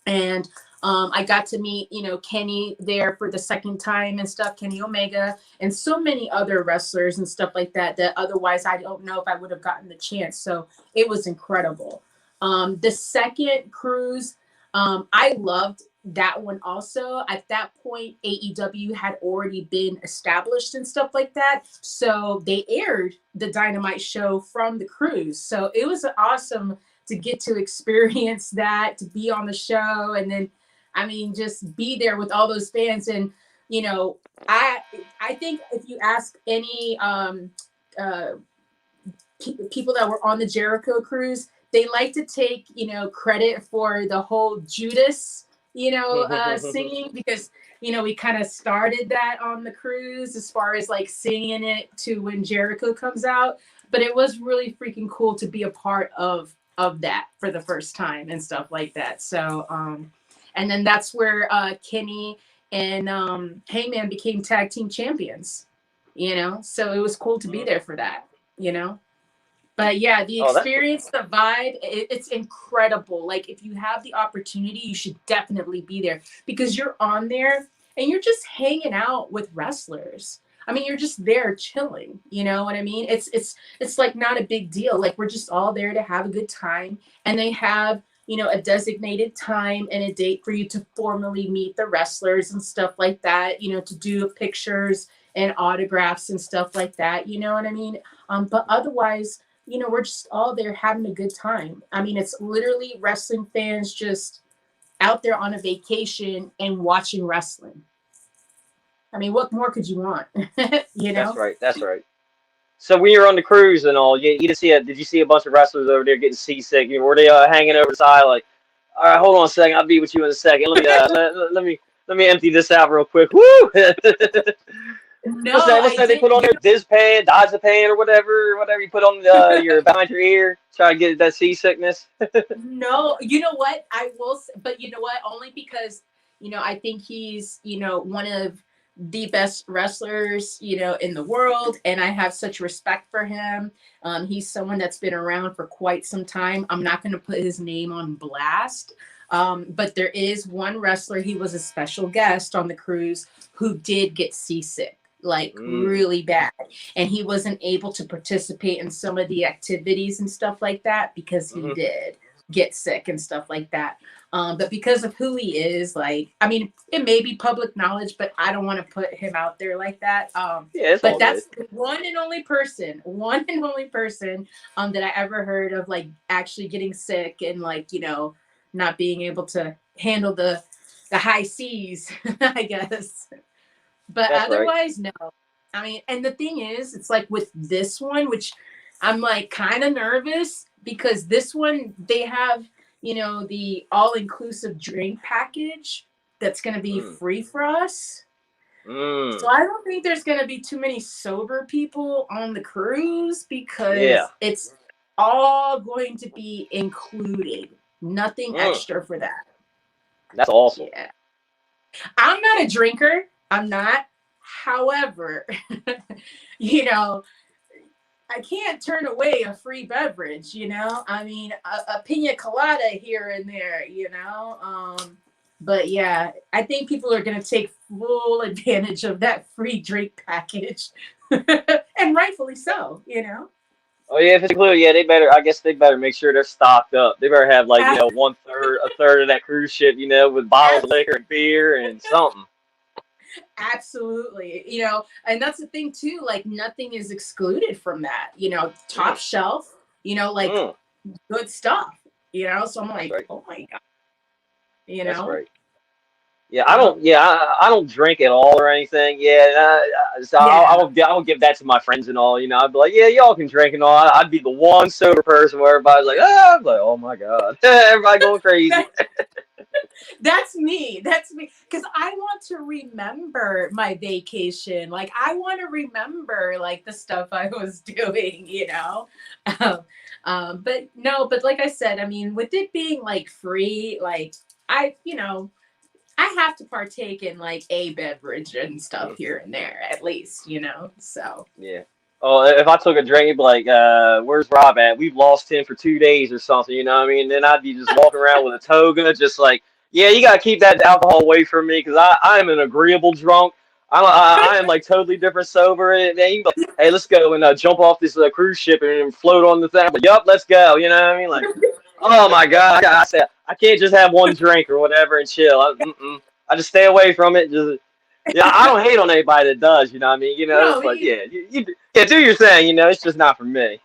And I got to meet, Kenny there for the second time and stuff, Kenny Omega, and so many other wrestlers and stuff like that, that otherwise I don't know if I would have gotten the chance. So it was incredible. The second cruise, I loved that one also. At that point, AEW had already been established and stuff like that. So they aired the Dynamite show from the cruise. So it was awesome to get to experience that, to be on the show. And then, just be there with all those fans. And, I think if you ask any people that were on the Jericho cruise, they like to take, credit for the whole Judas, singing, because, we kind of started that on the cruise as far as like singing it to when Jericho comes out. But it was really freaking cool to be a part of that for the first time and stuff like that. So, and then that's where Kenny and Heyman became tag team champions, so it was cool to be there for that, But yeah, the experience, the vibe, it's incredible. Like, if you have the opportunity, you should definitely be there, because you're on there and you're just hanging out with wrestlers. You're just there chilling. You know what I mean? It's like not a big deal. Like, we're just all there to have a good time, and they have, a designated time and a date for you to formally meet the wrestlers and stuff like that, to do pictures and autographs and stuff like that. You know what I mean? But otherwise, we're just all there having a good time. It's literally wrestling fans just out there on a vacation and watching wrestling. What more could you want? That's right. That's right. So when you're on the cruise and all, you did you see a bunch of wrestlers over there getting seasick? Were they hanging over the side like, all right, hold on a second, I'll be with you in a second. Let me let me empty this out real quick. Woo! No, what's that they put on there? Dizpan, Diazepam, or whatever you put on your behind your ear, try to get that seasickness. No, you know what? I will, but you know what? Only because, I think he's, one of the best wrestlers, in the world. And I have such respect for him. He's someone that's been around for quite some time. I'm not going to put his name on blast. But there is one wrestler, he was a special guest on the cruise, who did get seasick. like really bad, and he wasn't able to participate in some of the activities and stuff like that because he did get sick and stuff like that. But because of who he is, like, I mean, it may be public knowledge, but I don't want to put him out there like that. But that's the one and only person that I ever heard of, like, actually getting sick and, like, you know, not being able to handle the high seas, I guess. But that's otherwise, right. No. I mean, and the thing is, it's like with this one, which I'm like kind of nervous because this one, they have, you know, the all-inclusive drink package that's going to be free for us. So I don't think there's going to be too many sober people on the cruise because it's all going to be included. Nothing extra for that. That's awesome. Yeah. I'm not a drinker. I'm not. However, you know, I can't turn away a free beverage, you know? I mean, a pina colada here and there, you know? But yeah, I think people are going to take full advantage of that free drink package. And rightfully so, you know? Oh yeah, if it's included, yeah, I guess they better make sure they're stocked up. They better have, like, you know, a third of that cruise ship, you know, with bottles of liquor and beer and something. Absolutely. You know, and that's the thing too, like nothing is excluded from that, you know, top shelf, you know, like good stuff, you know? So I'm like, oh my God, you know? That's right. Yeah, I don't drink at all or anything. I'll give that to my friends and all, you know. I'd be like, yeah, y'all can drink and all. I'd be the one sober person where everybody's like, I'm like, oh my God, everybody going crazy. That's me. Because I want to remember my vacation. Like, I want to remember, like, the stuff I was doing, you know? But like I said, I mean, with it being, like, free, like, I have to partake in, like, a beverage and stuff here and there, at least, you know? So. Yeah. Oh, if I took a drink, it'd be like, where's Rob at? We've lost him for 2 days or something, you know what I mean? Then I'd be just walking around with a toga, just like, yeah, you gotta keep that alcohol away from me because I am an agreeable drunk. I am like totally different sober. And then you go, hey, let's go and jump off this cruise ship and float on the thing. But yup, let's go. You know what I mean? Like, oh my God, I said I can't just have one drink or whatever and chill. I just stay away from it. Just I don't hate on anybody that does. You know what I mean? You know, but you do your thing. You know, it's just not for me.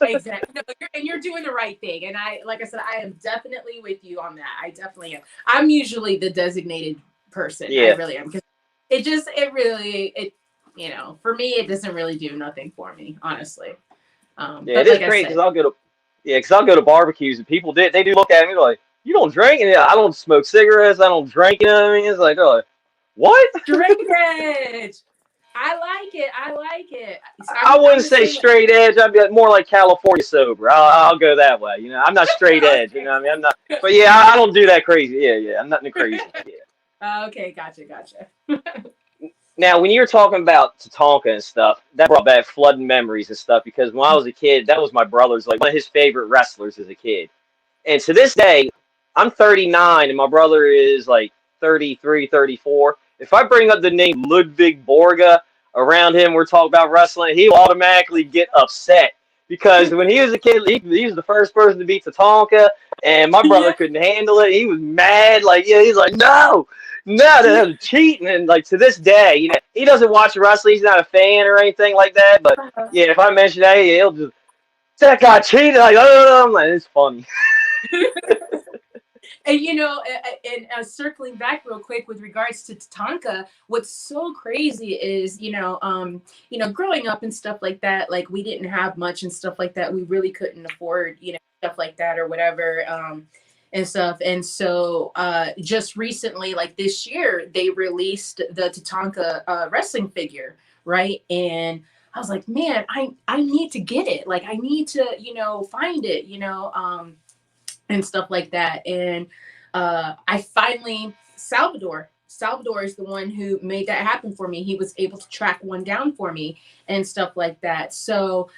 Exactly. No, and you're doing the right thing. And like I said, I am definitely with you on that. I definitely am. I'm usually the designated person. Yeah. I really am. Because it really, you know, for me, it doesn't really do nothing for me, honestly. Yeah, it is great because I'll go to barbecues and people they do look at me like, you don't drink? And I don't smoke cigarettes. I don't drink. You know what I mean? It's like, oh, what? Straight edge. I like it. I wouldn't say straight edge. I'd be more like California sober. I'll go that way. You know, I'm not straight edge. You know what I mean? I'm not. But yeah, I don't do that crazy. Yeah. I'm not in the crazy. Yeah. Okay, gotcha. Now, when you were talking about Tatanka and stuff, that brought back flooding memories and stuff because when I was a kid, that was my brother's, like, one of his favorite wrestlers as a kid. And to this day, I'm 39 and my brother is like 33, 34. If I bring up the name Ludwig Borga around him, we're talking about wrestling, he will automatically get upset because when he was a kid, he was the first person to beat Tatanka, and my brother couldn't handle it. He was mad, like, he's like, no, that was cheating. And like to this day, you know, he doesn't watch wrestling. He's not a fan or anything like that. But yeah, if I mention that, he'll just, that guy cheated. Like, oh, I'm like, it's funny. And you know, and circling back real quick with regards to Tatanka, what's so crazy is, you know, growing up and stuff like that, like we didn't have much and stuff like that. We really couldn't afford, you know, stuff like that or whatever, and stuff. And so just recently, like this year, they released the Tatanka wrestling figure, right? And I was like, man, I need to get it. Like I need to, you know, find it, you know, and stuff like that. And I finally, Salvador is the one who made that happen for me. He was able to track one down for me and stuff like that. So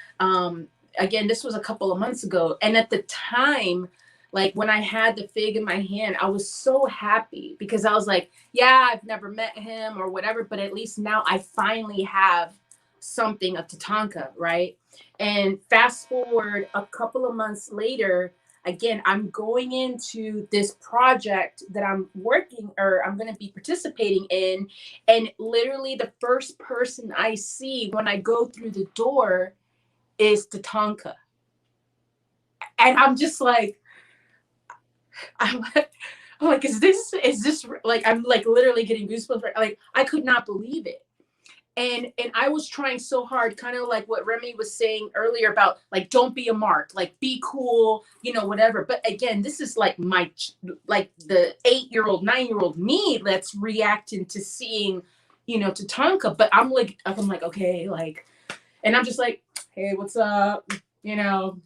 again, this was a couple of months ago. And at the time, like when I had the fig in my hand, I was so happy because I was like, yeah, I've never met him or whatever, but at least now I finally have something of Tatanka, right? And fast forward a couple of months later, again, I'm going into this project that I'm working or I'm going to be participating in. And literally the first person I see when I go through the door is Tatanka. And I'm just like, I'm like, is this like, I'm like literally getting goosebumps. Right? Like, I could not believe it. And I was trying so hard, kind of like what Remy was saying earlier about like, don't be a mark, like be cool, you know, whatever. But again, this is like like the 8-year-old, 9-year-old me that's reacting to seeing, you know, Tatanka. But I'm like, okay, like, and I'm just like, hey, what's up? You know,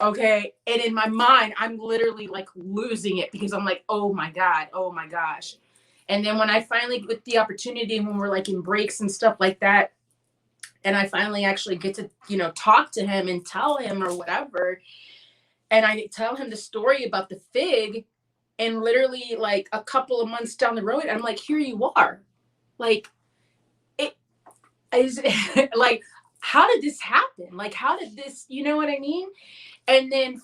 okay. And in my mind, I'm literally like losing it because I'm like, oh my God, oh my gosh. And then when I finally get the opportunity, when we're like in breaks and stuff like that, and I finally actually get to, you know, talk to him and tell him or whatever, and I tell him the story about the fig, and literally like a couple of months down the road, I'm like, here you are. Like, it is like, how did this happen? Like, how did this, you know what I mean? And then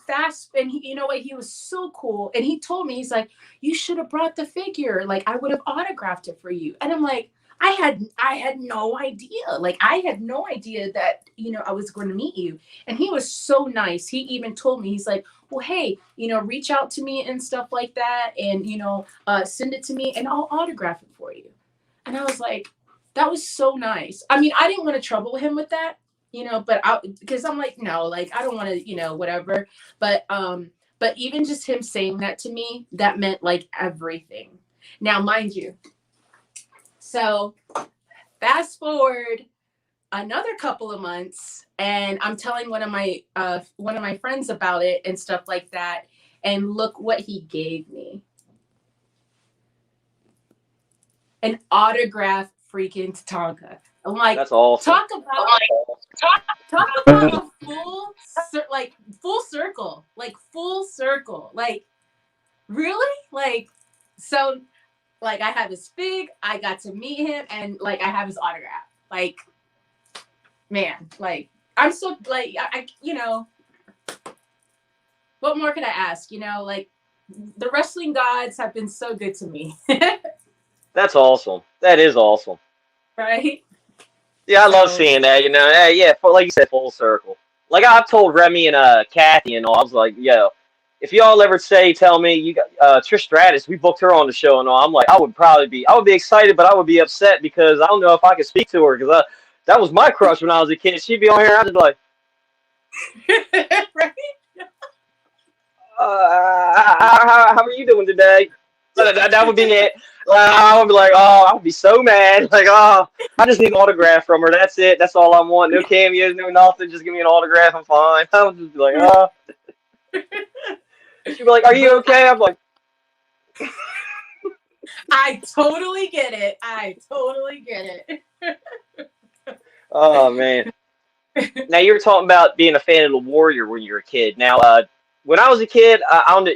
you know what? He was so cool. And he told me, he's like, you should have brought the figure. Like, I would have autographed it for you. And I'm like, I had no idea. Like, I had no idea that, you know, I was going to meet you. And he was so nice. He even told me, he's like, well, hey, you know, reach out to me and stuff like that. And, you know, send it to me and I'll autograph it for you. And I was like, that was so nice. I mean, I didn't want to trouble him with that. You know, because I'm like, no, like, I don't want to, you know, whatever. But even just him saying that to me, that meant like everything. Now, mind you, so fast forward another couple of months, and I'm telling one of my friends about it and stuff like that. And look what he gave me. An autograph freaking Tatanka. I'm like, that's awesome. Talk about a full circle. Like, really? Like, so, like, I have his fig, I got to meet him, and like, I have his autograph. Like, man, like, I'm so, like, I you know, what more could I ask? You know, like, the wrestling gods have been so good to me. That's awesome. That is awesome. Right? Yeah, I love seeing that, you know. Yeah, like you said, full circle. Like I've told Remy and Kathy and all, I was like, yo, if y'all ever tell me you got Trish Stratus, we booked her on the show and all, I'm like, I would be excited, but I would be upset because I don't know if I could speak to her because that was my crush when I was a kid. She'd be on here, I'd just be like, right? How are you doing today? That would be it. I would be like, oh, I would be so mad. Like, oh, I just need an autograph from her. That's it. That's all I want. No cameos, no nothing. Just give me an autograph. I'm fine. I would just be like, oh. She'd be like, are you okay? I'm like, I totally get it. Oh, man. Now, you were talking about being a fan of the Warrior when you were a kid. Now, when I was a kid, I don't know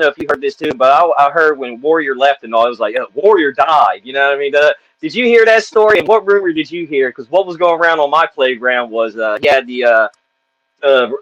if you heard this too, but I heard when Warrior left and all, it was like, Warrior died. You know what I mean? Did you hear that story? And what rumor did you hear? Because what was going around on my playground was he had the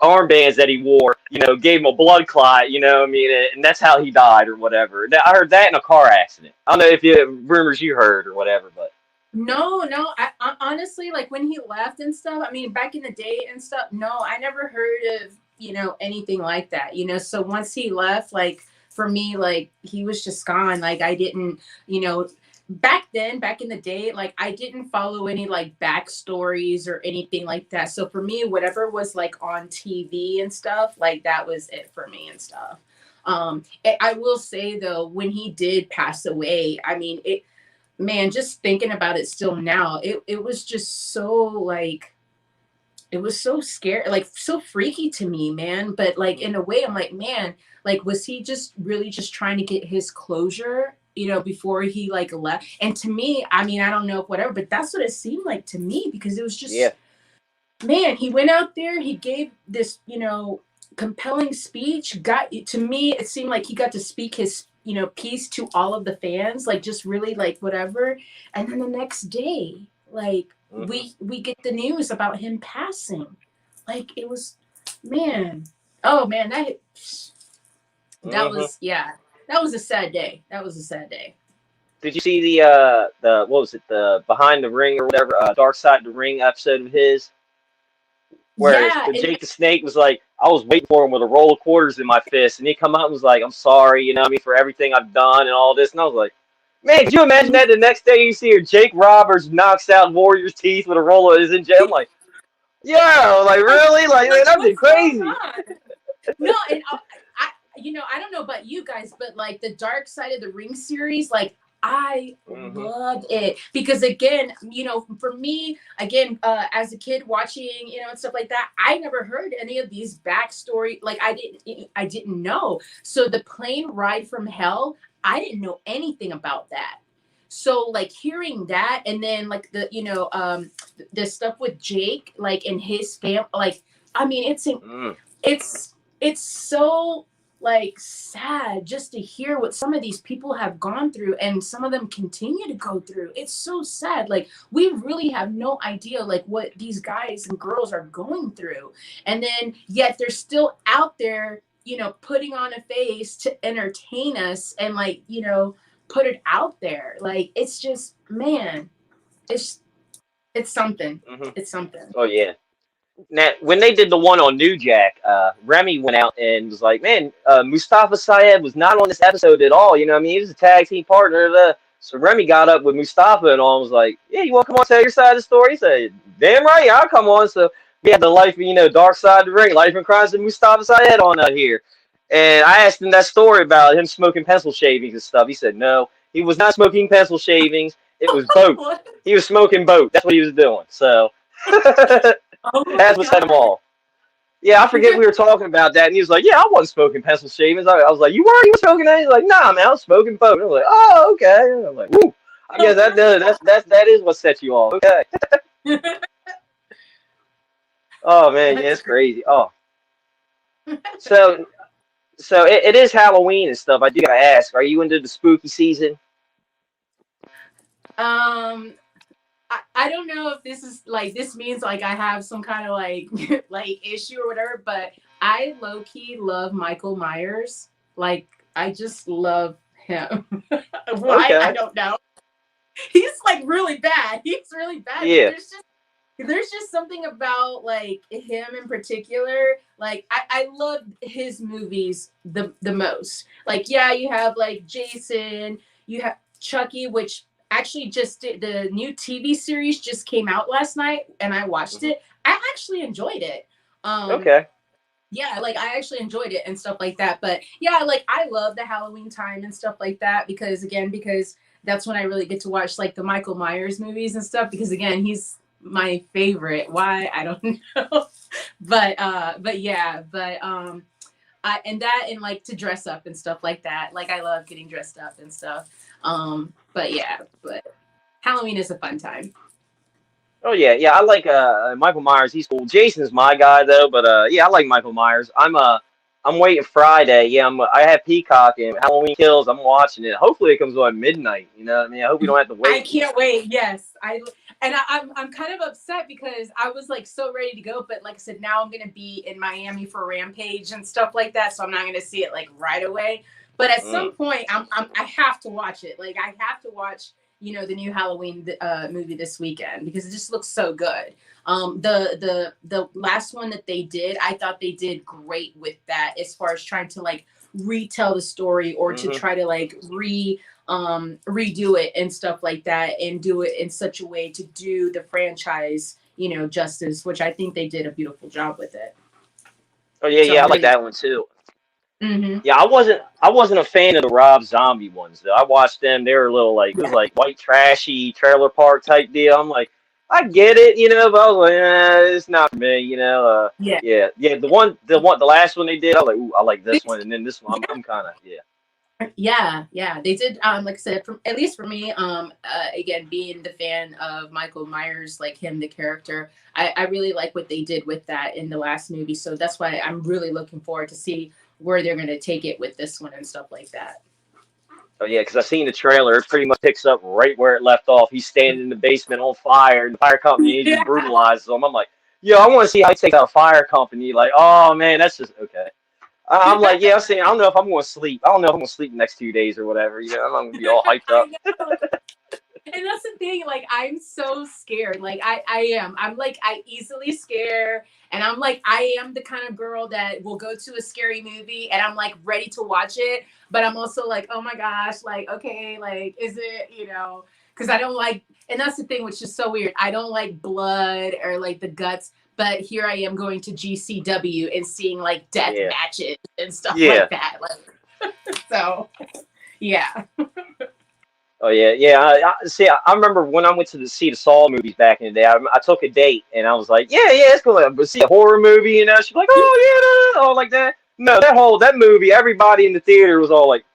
armbands that he wore, you know, gave him a blood clot, you know what I mean? And that's how he died or whatever. I heard that in a car accident. I don't know if rumors you heard or whatever, but. No. I honestly, like, when he left and stuff, I mean, back in the day and stuff, no, I never heard of, you know, anything like that, you know. So once he left, like, for me, like, he was just gone. Like, I didn't, you know, back in the day, like, I didn't follow any like backstories or anything like that. So for me, whatever was like on TV and stuff, like, that was it for me and stuff. I will say though, when he did pass away, I mean, man, just thinking about it still now, it was just so, like, it was so scary, like, so freaky to me, man. But like, in a way, I'm like, man, like, was he just really just trying to get his closure, you know, before he like left? And to me, I mean, I don't know, whatever, but that's what it seemed like to me, because it was just, man, he went out there, he gave this, you know, compelling speech. To me, it seemed like he got to speak his piece to all of the fans, like just really like whatever. And then the next day, like we get the news about him passing. Like it was, man. Oh man, that was that was a sad day. That was a sad day. Did you see the what was it, the Behind the Ring or whatever, Dark Side of the Ring episode of his? Where Jake the Snake was like, I was waiting for him with a roll of quarters in my fist, and he come out and was like, I'm sorry, you know what I mean, for everything I've done and all this. And I was like, man, could you imagine that the next day you see her, Jake Roberts knocks out Warrior's teeth with a roll of his in jail? I'm like, yeah, like really? Like that'd be crazy. No, and I don't know about you guys, but like the Dark Side of the Ring series, like I loved it because again, for me, again, as a kid watching, and stuff like that, I never heard any of these backstory. Like I didn't know. So the plane ride from hell, I didn't know anything about that. So like hearing that, and then like the stuff with Jake, like in his family, like I mean, it's so like sad just to hear what some of these people have gone through, and some of them continue to go through. It's so sad. Like we really have no idea like what these guys and girls are going through, and then yet they're still out there, putting on a face to entertain us and like put it out there. Like it's just, man, it's something. It's something. Oh yeah. Now, when they did the one on New Jack, Remy went out and was like, man, Mustafa Syed was not on this episode at all. You know what I mean? He was a tag team partner. So Remy got up with Mustafa and all and was like, yeah, you want to come on, tell your side of the story? He said, damn right, yeah, I'll come on. So we had the Life, Dark Side of the Ring, Life and Crimes of Mustafa Syed on here. And I asked him that story about him smoking pencil shavings and stuff. He said, no, he was not smoking pencil shavings. It was boat. He was smoking boat. That's what he was doing. So... That's what set them all. Yeah, I forget we were talking about that, and he was like, "Yeah, I wasn't smoking pencil shavings." I was like, "You were? You were smoking that?" He's like, "Nah, man, I was smoking boat." I was like, "Oh, okay." And I'm like, "Woo." I guess that is what set you off. Okay. Oh man, yeah, it's crazy. Oh, so it is Halloween and stuff. I do gotta ask, are you into the spooky season? I don't know if this is like, this means like I have some kind of like like issue or whatever, but I low-key love Michael Myers. Like I just love him. Why? Okay. I don't know. He's like really bad. He's really bad. Yeah. There's just something about like him in particular. Like I love his movies the most. Like yeah, you have like Jason, you have Chucky, which actually just the new TV series just came out last night, and I watched it. I actually enjoyed it. Okay. Yeah, like I actually enjoyed it and stuff like that. But yeah, like I love the Halloween time and stuff like that because that's when I really get to watch like the Michael Myers movies and stuff, because again, he's my favorite. Why? I don't know. but and like to dress up and stuff like that. Like I love getting dressed up and stuff. But Halloween is a fun time. Oh yeah, I like Michael Myers. He's cool. Jason's my guy though, but yeah, I like Michael Myers. I'm waiting Friday. Yeah, I have Peacock and Halloween Kills. I'm watching it. Hopefully it comes on midnight. You know what I mean? I hope we don't have to wait. I can't wait. Yes, I'm kind of upset because I was like so ready to go, but like I said, now I'm gonna be in Miami for Rampage and stuff like that, so I'm not gonna see it like right away. But at some point, I have to watch it. Like I have to watch, the new Halloween movie this weekend because it just looks so good. The last one that they did, I thought they did great with that as far as trying to like retell the story or to try to like redo it and stuff like that, and do it in such a way to do the franchise, justice, which I think they did a beautiful job with it. Oh yeah, so I like that one too. Yeah, I wasn't a fan of the Rob Zombie ones though. I watched them; they were a little like, it was like white trashy trailer park type deal. I'm like, I get it, but I was like, it's not for me, Yeah. The last one they did, I was like, ooh, I like this one, and then this one, I'm kind of, yeah. Yeah, yeah, they did. Like I said, at least for me, again, being the fan of Michael Myers, like him, the character, I really like what they did with that in the last movie. So that's why I'm really looking forward to see where they're going to take it with this one and stuff like that. Oh yeah, because I seen the trailer. It pretty much picks up right where it left off. He's standing in the basement on fire, and the fire company he just Yeah. brutalizes him. I'm like, yo, I want to see how he takes out a fire company. Like, oh man, that's just okay. I'm like, yeah, I'm saying, I don't know if I'm going to sleep. I don't know if I'm going to sleep the next 2 days or whatever. You know, I'm going to be all hyped up. I know. And that's the thing, like I'm so scared. Like I am. I'm like I easily scare. And I'm like, I am the kind of girl that will go to a scary movie and I'm like ready to watch it. But I'm also like, oh my gosh, like, okay, like, is it, because I don't like, and that's the thing, which is so weird. I don't like blood or like the guts. But here I am going to GCW and seeing like death matches and stuff like that. Like, so, yeah. Oh yeah, yeah. See, I remember when I went to see the Saw movies back in the day. I took a date and I was like, yeah, it's cool. But see a horror movie, she's like, oh yeah, all like that. No, that movie, everybody in the theater was all like,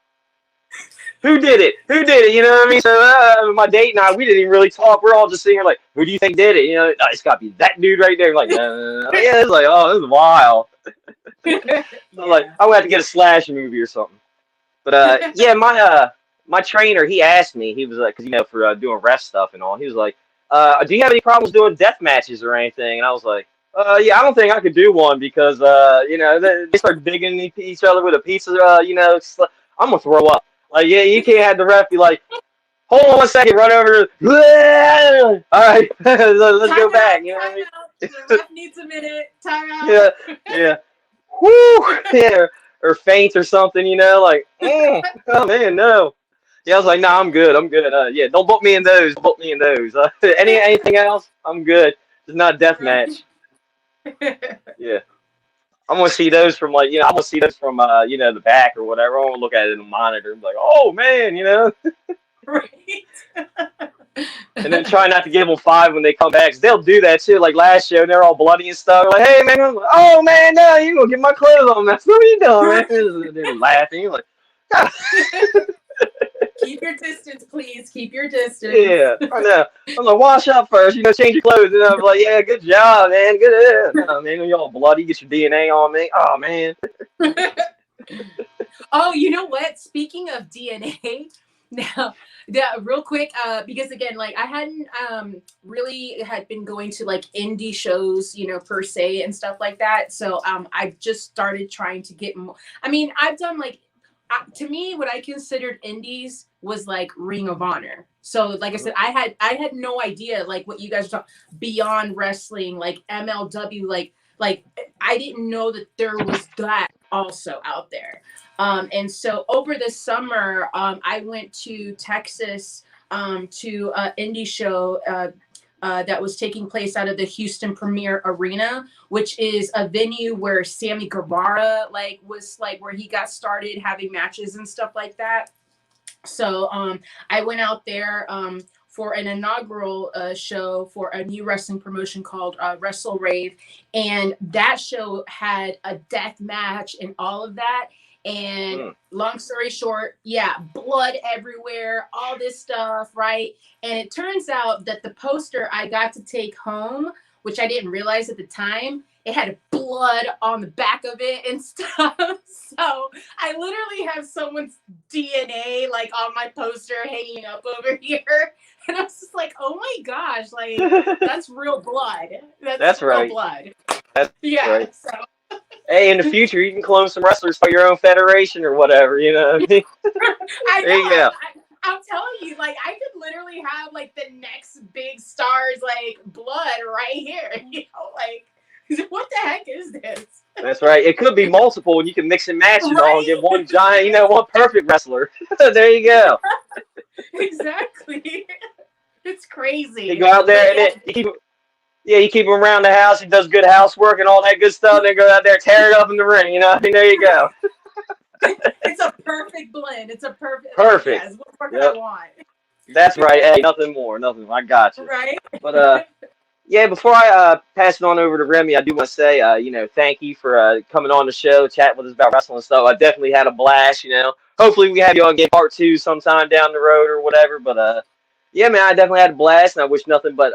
who did it? Who did it? You know what I mean? So my date and I, we didn't even really talk. We're all just sitting here like, who do you think did it? It's got to be that dude right there. Like, no. Yeah, it's like, oh, this is wild. So like, I would have to get a slash movie or something. But yeah, my trainer, he asked me, he was like, because for doing ref stuff and all, he was like, do you have any problems doing death matches or anything? And I was like, yeah, I don't think I could do one because they start digging each other with a piece of I'm gonna throw up. Like, yeah, you can't have the ref be like, hold on 1 second, run over. All right, let's go back. You know what I mean? The ref needs a minute. Time out. Yeah, yeah. Woo! Yeah, or faint or something. Like, oh man, no. Yeah, I was like, nah, I'm good. I'm good. Yeah, don't book me in those. Book me in those. Anything else? I'm good. It's not a death match. Yeah. I'm gonna see those from I'm gonna see those from the back or whatever. I want to look at it in the monitor and be like, oh man, Right. And then try not to give them 5 when they come back. 'Cause they'll do that too. Like last show, they're all bloody and stuff. Like, hey man, I'm like, oh man, no, you gonna get my clothes on? That's what you doing, man. They're laughing. You're like, keep your distance, please. Keep your distance. Yeah, I know. I'm like, wash up first, change your clothes. And I'm like, yeah, good job, man. Good. No, man, when y'all bloody, get your DNA on me. Oh, man. Oh, you know what? Speaking of DNA, now, real quick, because again, like I hadn't really had been going to like indie shows, per se and stuff like that. So I just started trying to get more. I mean, I've done like, to me, what I considered indies was like Ring of Honor. So like I said, I had no idea like what you guys were talking Beyond Wrestling, like MLW, like I didn't know that there was that also out there. And so over the summer, I went to Texas to an indie show that was taking place out of the Houston Premier Arena, which is a venue where Sammy Guevara was where he got started having matches and stuff like that. So I went out there for an inaugural show for a new wrestling promotion called Wrestle Rave, and that show had a death match and all of that. And long story short, blood everywhere, all this stuff, right? And it turns out that the poster I got to take home, which I didn't realize at the time, it had blood on the back of it and stuff. So I literally have someone's DNA like on my poster hanging up over here. And I was just like, oh my gosh, like that's real blood. That's real right. blood. That's right. So. Hey, in the future, you can clone some wrestlers for your own federation or whatever, I know. There you go. I'm telling you, like, I could literally have, like, the next big star's, like, blood right here. Like, what the heck is this? That's right. It could be multiple, and you can mix and match it all and get one giant, one perfect wrestler. There you go. Exactly. It's crazy. You go out there and you keep him around the house. He does good housework and all that good stuff. Then go out there, tear it up in the ring. There you go. It's a perfect blend. It's a perfect. Perfect. Yes, what more I want. That's right. Hey, nothing more. Nothing. I got you. Right. But Yeah, before I pass it on over to Remy, I do want to say, thank you for coming on the show, chatting with us about wrestling and stuff. I definitely had a blast. Hopefully we have you on again part two sometime down the road or whatever. But yeah, man, I definitely had a blast, and I wish nothing but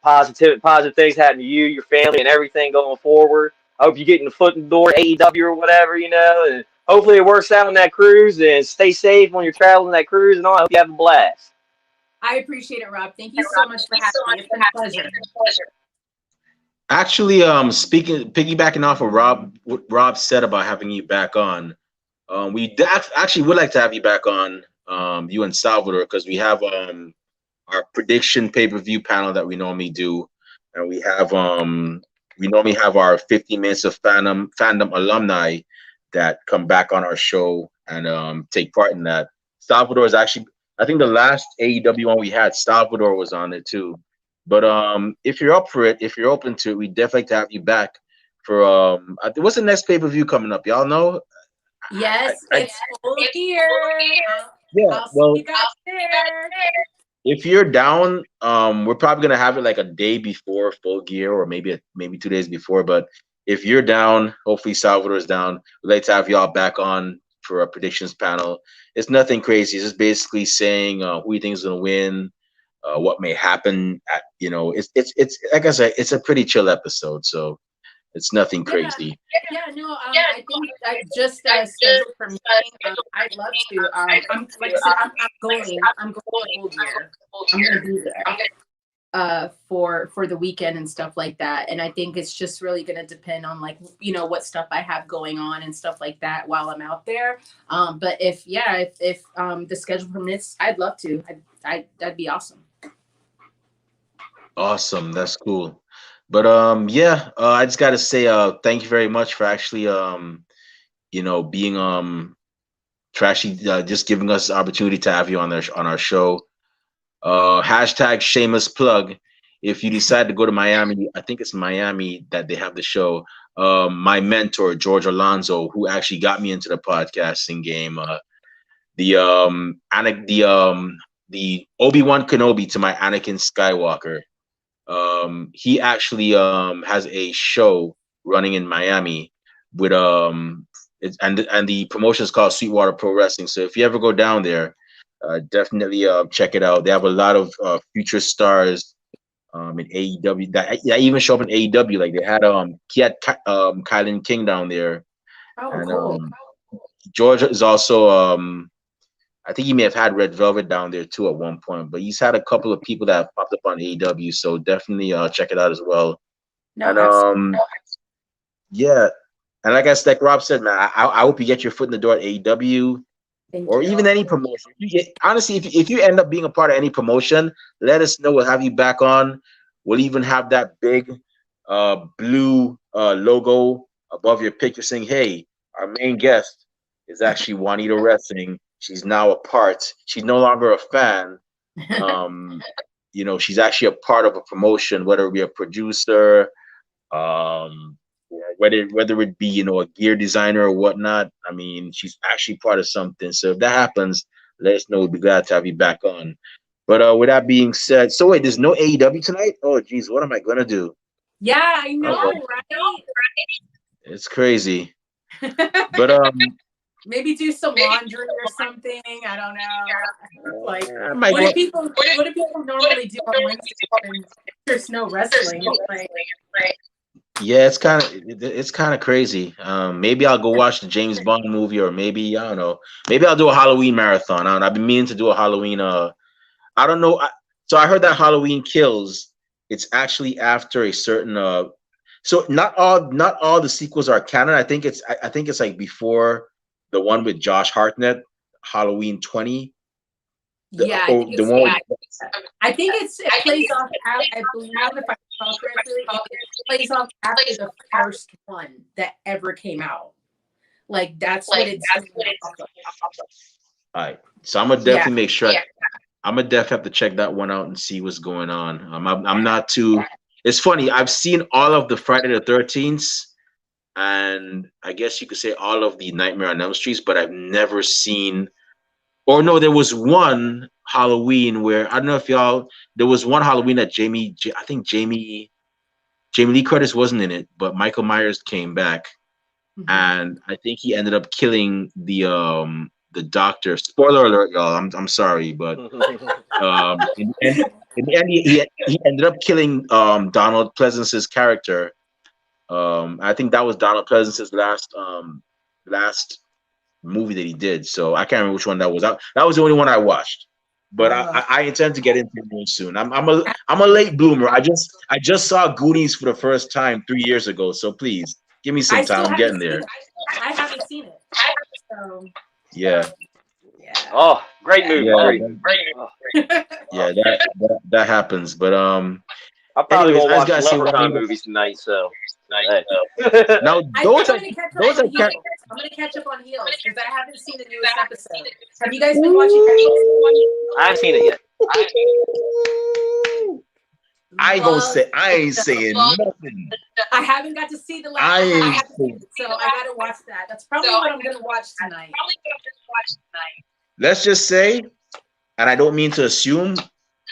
positive things happen to you, your family, and everything going forward. I hope you get in the foot in the door, AEW or whatever, and hopefully it works out on that cruise. And stay safe when you're traveling that cruise and all. I hope you have a blast. I appreciate it, Rob. Thank you so much for having me. It's been a pleasure. Actually, piggybacking off of what Rob said about having you back on, we actually would like to have you back on, you and Salvador, because we have our prediction pay-per-view panel that we normally do, and we normally have our 50 minutes of fandom alumni that come back on our show and take part in that. Salvador is actually, I think the last AEW one we had, Salvador was on it too. But if you're up for it, if you're open to it, we'd definitely like to have you back for what's the next pay-per-view coming up? Y'all know? Yes, it's Full Gear. Yeah, well, if you're down, we're probably gonna have it like a day before Full Gear, or maybe 2 days before. But if you're down, hopefully Salvador's down. We'd like to have y'all back on for a predictions panel. It's nothing crazy. It's just basically saying who you think is gonna win, what may happen. It's like I said, it's a pretty chill episode, so it's nothing crazy. I think I just scheduled for me. I'd love to. I'm like I said, I'm going Full Gear. I'm gonna be there for the weekend and stuff like that. And I think it's just really gonna depend on what stuff I have going on and stuff like that while I'm out there. But if the schedule permits, I'd love to. That'd be awesome. Awesome, that's cool. But I just gotta say thank you very much for actually being for actually just giving us the opportunity to have you on our show. Hashtag shameless plug. If you decide to go to Miami, I think it's Miami that they have the show. My mentor George Alonso, who actually got me into the podcasting game, the Obi-Wan Kenobi to my Anakin Skywalker. He actually has a show running in Miami with and the promotion is called Sweetwater Pro Wrestling. So if you ever go down there, definitely check it out. They have a lot of future stars in AEW that even show up in AEW. Like they had Kylan King down there. Oh, and, cool. George is also I think he may have had Red Velvet down there too at one point, but he's had a couple of people that have popped up on AEW, so definitely check it out as well. No, and yeah, and like Rob said, man, I hope you get your foot in the door at AEW or even any promotion. Honestly, if you end up being a part of any promotion, let us know. We'll have you back on. We'll even have that big blue logo above your picture saying, "Hey, our main guest is actually Juanita Wrestling. She's now a part. She's no longer a fan. She's actually a part of a promotion, whether it be a producer, whether it be a gear designer or whatnot. I mean, she's actually part of something. So if that happens, let us know. We'd be glad to have you back on. But with that being said, so wait, there's no AEW tonight? Oh, geez, what am I gonna do? Yeah, I know, right? It's crazy. But maybe do some laundry or something. I don't know. What do people normally do on Wednesday when there's no wrestling? Yeah, it's kind of crazy. Maybe I'll go watch the James Bond movie, or maybe I don't know. Maybe I'll do a Halloween marathon. I've been meaning to do a Halloween. I don't know. So I heard that Halloween Kills. It's actually after a certain. So not all the sequels are canon. I think it's like before the one with Josh Hartnett, Halloween 20. I think it plays off. I believe if I recall correctly, it plays off after the first one that ever came out. Like that's what it's. All right, so I'm gonna definitely make sure. I'm gonna definitely have to check that one out and see what's going on. I'm not too. It's funny. I've seen all of the Friday the 13th. And I guess you could say all of the Nightmare on Elm Street, but I've never seen Or no, there was one Halloween where I don't know if y'all. There was one Halloween that I think Jamie Lee Curtis wasn't in it, but Michael Myers came back, and I think he ended up killing the doctor. Spoiler alert, y'all. I'm sorry, but in the end he ended up killing Donald Pleasance's character. I think that was Donald Pleasance's last movie that he did. So I can't remember which one that was. That was the only one I watched. But I intend to get into it real soon. I'm a late bloomer. I just saw Goonies for the first time 3 years ago. So please give me some time. I'm getting there. I haven't seen it. So yeah. Oh, great movie. Yeah, yeah, that happens. But I'll probably go watch Leprechaun movies tonight. So now those are I'm gonna catch up on Heels because I haven't seen the newest episode. Have you guys been watching? I haven't seen it yet. I ain't saying nothing. I haven't got to see the last. So I gotta watch that. That's probably what I'm gonna watch tonight. Let's just say, and I don't mean to assume,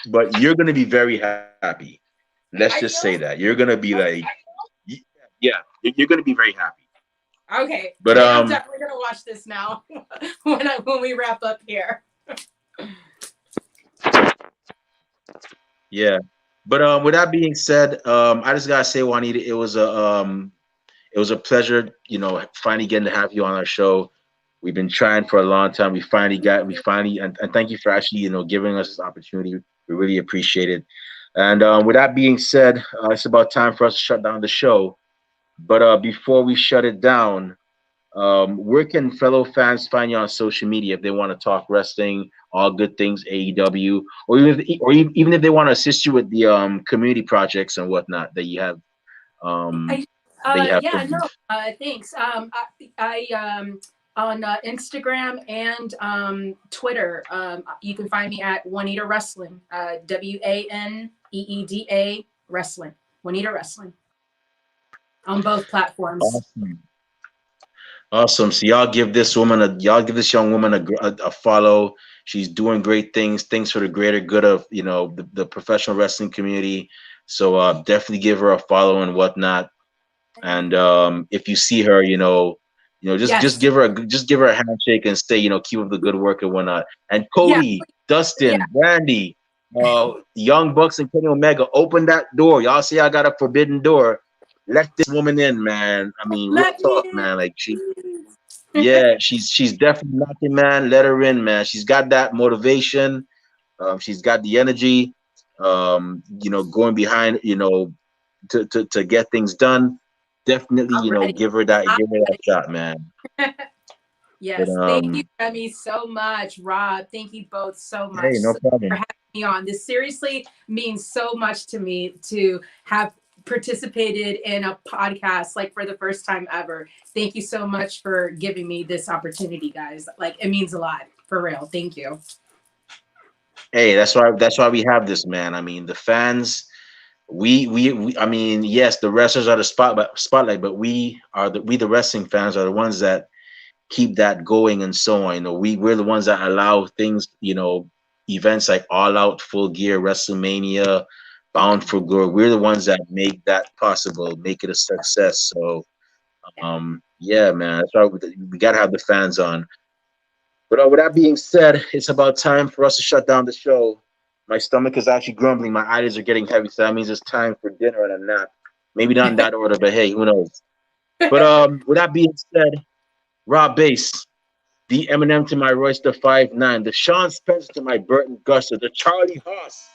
but you're gonna be very happy. Let's just say that you're gonna be like, yeah, you're gonna be very happy. Okay, but I'm definitely gonna watch this now when we wrap up here. Yeah, but with that being said, I just gotta say, Juanita, it was a pleasure, finally getting to have you on our show. We've been trying for a long time. We finally, and thank you for actually, giving us this opportunity. We really appreciate it. And with that being said, it's about time for us to shut down the show. But before we shut it down, where can fellow fans find you on social media if they want to talk wrestling, all good things AEW, or even if they want to assist you with the community projects and whatnot that you have? Thanks. I on Instagram and Twitter, you can find me at Juanita Wrestling, WANEEDA Wrestling, Juanita Wrestling, on both platforms. Awesome. So y'all give this young woman a follow. She's doing great things for the greater good of the professional wrestling community. So definitely give her a follow and whatnot. And if you see her, just give her a handshake and say, keep up the good work and whatnot. And Cody, Dustin, Randy, Young Bucks and Kenny Omega, open that door. Y'all see I got a forbidden door. Let this woman in, man. I mean, real talk, man. Like she's definitely knocking, man. Let her in, man. She's got that motivation. She's got the energy. Going behind, to get things done. Definitely, give her that shot, man. Yes, thank you, Remy, so much. Rob, thank you both so much. Hey, no problem. For having me on. This seriously means so much to me to have participated in a podcast like for the first time ever. Thank you so much for giving me this opportunity, guys. Like, it means a lot, for real. Thank you. Hey, that's why we have this, man. I mean, the fans. I mean, yes, the wrestlers are the spotlight, but we the wrestling fans are the ones that keep that going and so on. We're the ones that allow things, events like All Out, Full Gear, WrestleMania, Bound for Glory. We're the ones that make that possible, make it a success. So, yeah, man, that's why we gotta have the fans on. But with that being said, it's about time for us to shut down the show. My stomach is actually grumbling. My eyelids are getting heavy, so that means it's time for dinner and a nap. Maybe not in that order, but hey, who knows? But with that being said, Rob Bass, the Eminem to my Royster 5'9", the Sean Spencer to my Burton Guster, the Charlie Haas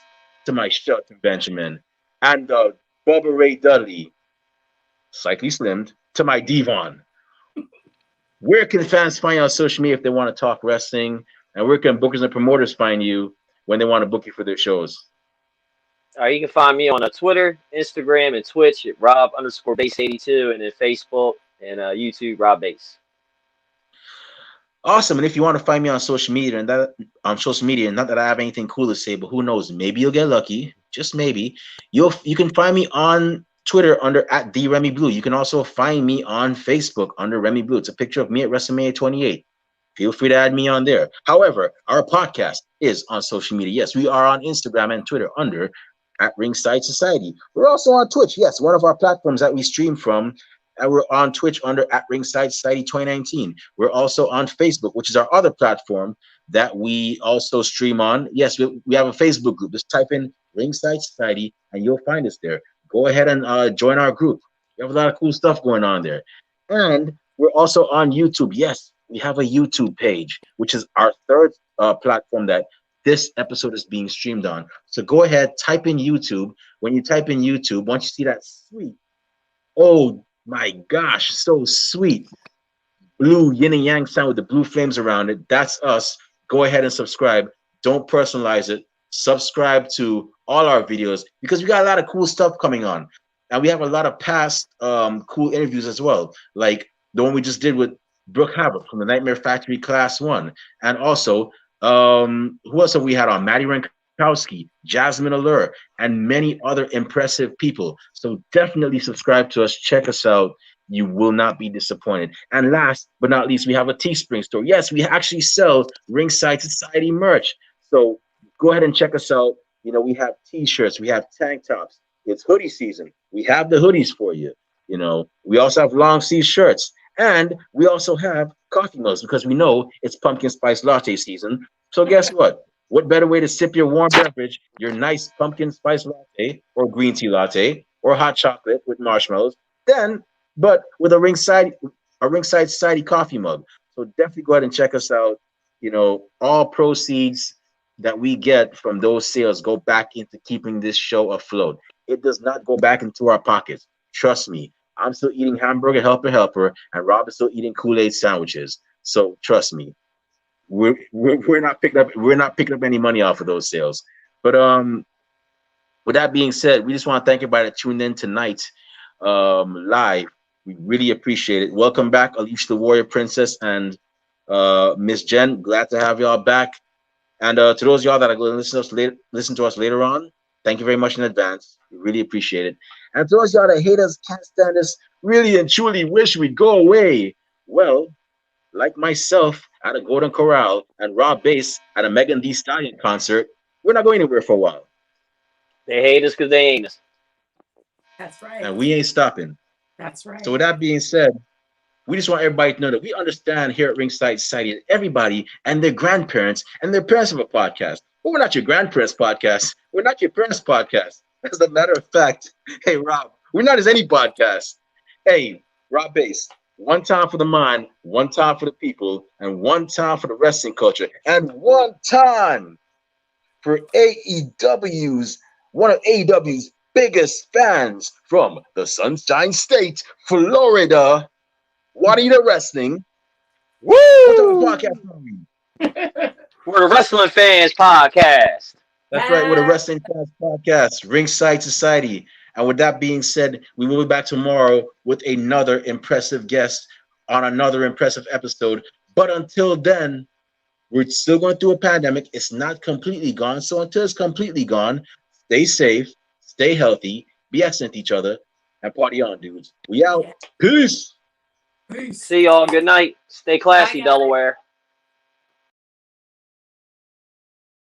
to my Shelton Benjamin, and the Bubba Ray Dudley, slightly slimmed, to my Devon. Where can fans find you on social media if they want to talk wrestling? And where can bookers and promoters find you when they want to book you for their shows? You can find me on Twitter, Instagram, and Twitch at Rob_Bass82, and then Facebook and YouTube, Rob Bass. Awesome. And if you want to find me on social media, and not that I have anything cool to say, but who knows? Maybe you'll get lucky. Just maybe. You can find me on Twitter under @TheRemyBlue. You can also find me on Facebook under Remy Blue. It's a picture of me at WrestleMania 28. feel free to add me on there. However, our podcast is on social media. Yes, we are on Instagram and Twitter under @Ringside Society. We're also on Twitch. Yes, one of our platforms that we stream from. And we're on Twitch under @Ringside Society 2019. We're also on Facebook, which is our other platform that we also stream on. Yes, we have a Facebook group. Just type in Ringside Society and you'll find us there. Go ahead and join our group. We have a lot of cool stuff going on there. And we're also on YouTube. Yes, we have a YouTube page, which is our third platform that this episode is being streamed on. So go ahead, type in YouTube. When you type in YouTube, once you see that sweet, oh my gosh, so sweet blue yin and yang sound with the blue flames around it, that's us. Go ahead and subscribe. Don't personalize it. Subscribe to all our videos because we got a lot of cool stuff coming on. And we have a lot of past cool interviews as well, like the one we just did with Brooke Havoc from the Nightmare Factory Class 1. And also, who else have we had on? Maddie Rankowski, Jasmine Allure, and many other impressive people. So definitely subscribe to us. Check us out. You will not be disappointed. And last but not least, we have a Teespring store. Yes, we actually sell Ringside Society merch. So go ahead and check us out. You know, we have t-shirts, we have tank tops. It's hoodie season. We have the hoodies for you. You know, we also have long sleeve shirts. And we also have coffee mugs because we know it's pumpkin spice latte season. So guess what? What better way to sip your warm beverage, your nice pumpkin spice latte or green tea latte or hot chocolate with marshmallows, but with a Ringside Society coffee mug. So definitely go ahead and check us out. You know, all proceeds that we get from those sales go back into keeping this show afloat. It does not go back into our pockets. Trust me. I'm still eating hamburger helper, and Rob is still eating Kool-Aid sandwiches. So trust me, we're not picking up any money off of those sales. But with that being said, we just want to thank everybody that tuned in tonight live. We really appreciate it. Welcome back, Alicia the Warrior Princess and Miss Jen. Glad to have y'all back. And to those of y'all that are going to listen to us later on, thank you very much in advance. We really appreciate it. And to those of y'all that hate us, can't stand us, really and truly wish we'd go away, well, like myself at a Golden Corral and Rob Bass at a Megan Thee Stallion concert, we're not going anywhere for a while. They hate us because they ain't us. That's right. And we ain't stopping. That's right. So with that being said, we just want everybody to know that we understand here at Ringside Society that everybody and their grandparents and their parents have a podcast. But we're not your grandparents' podcast. We're not your parents' podcast. As a matter of fact, hey, Rob, we're not as any podcast. Hey, Rob Bass, one time for the mind, one time for the people, and one time for the wrestling culture, and one time for one of AEW's biggest fans from the Sunshine State, Florida, Juanita Wrestling. Woo! What type of podcast are we? We're the Wrestling Fans Podcast. That's right, we're the Wrestling Fans Podcast, Ringside Society. And with that being said, we will be back tomorrow with another impressive guest on another impressive episode. But until then, we're still going through a pandemic. It's not completely gone. So until it's completely gone, stay safe, stay healthy, be excellent to each other, and party on, dudes. We out. Peace. See y'all. Good night. Stay classy, Bye, Delaware.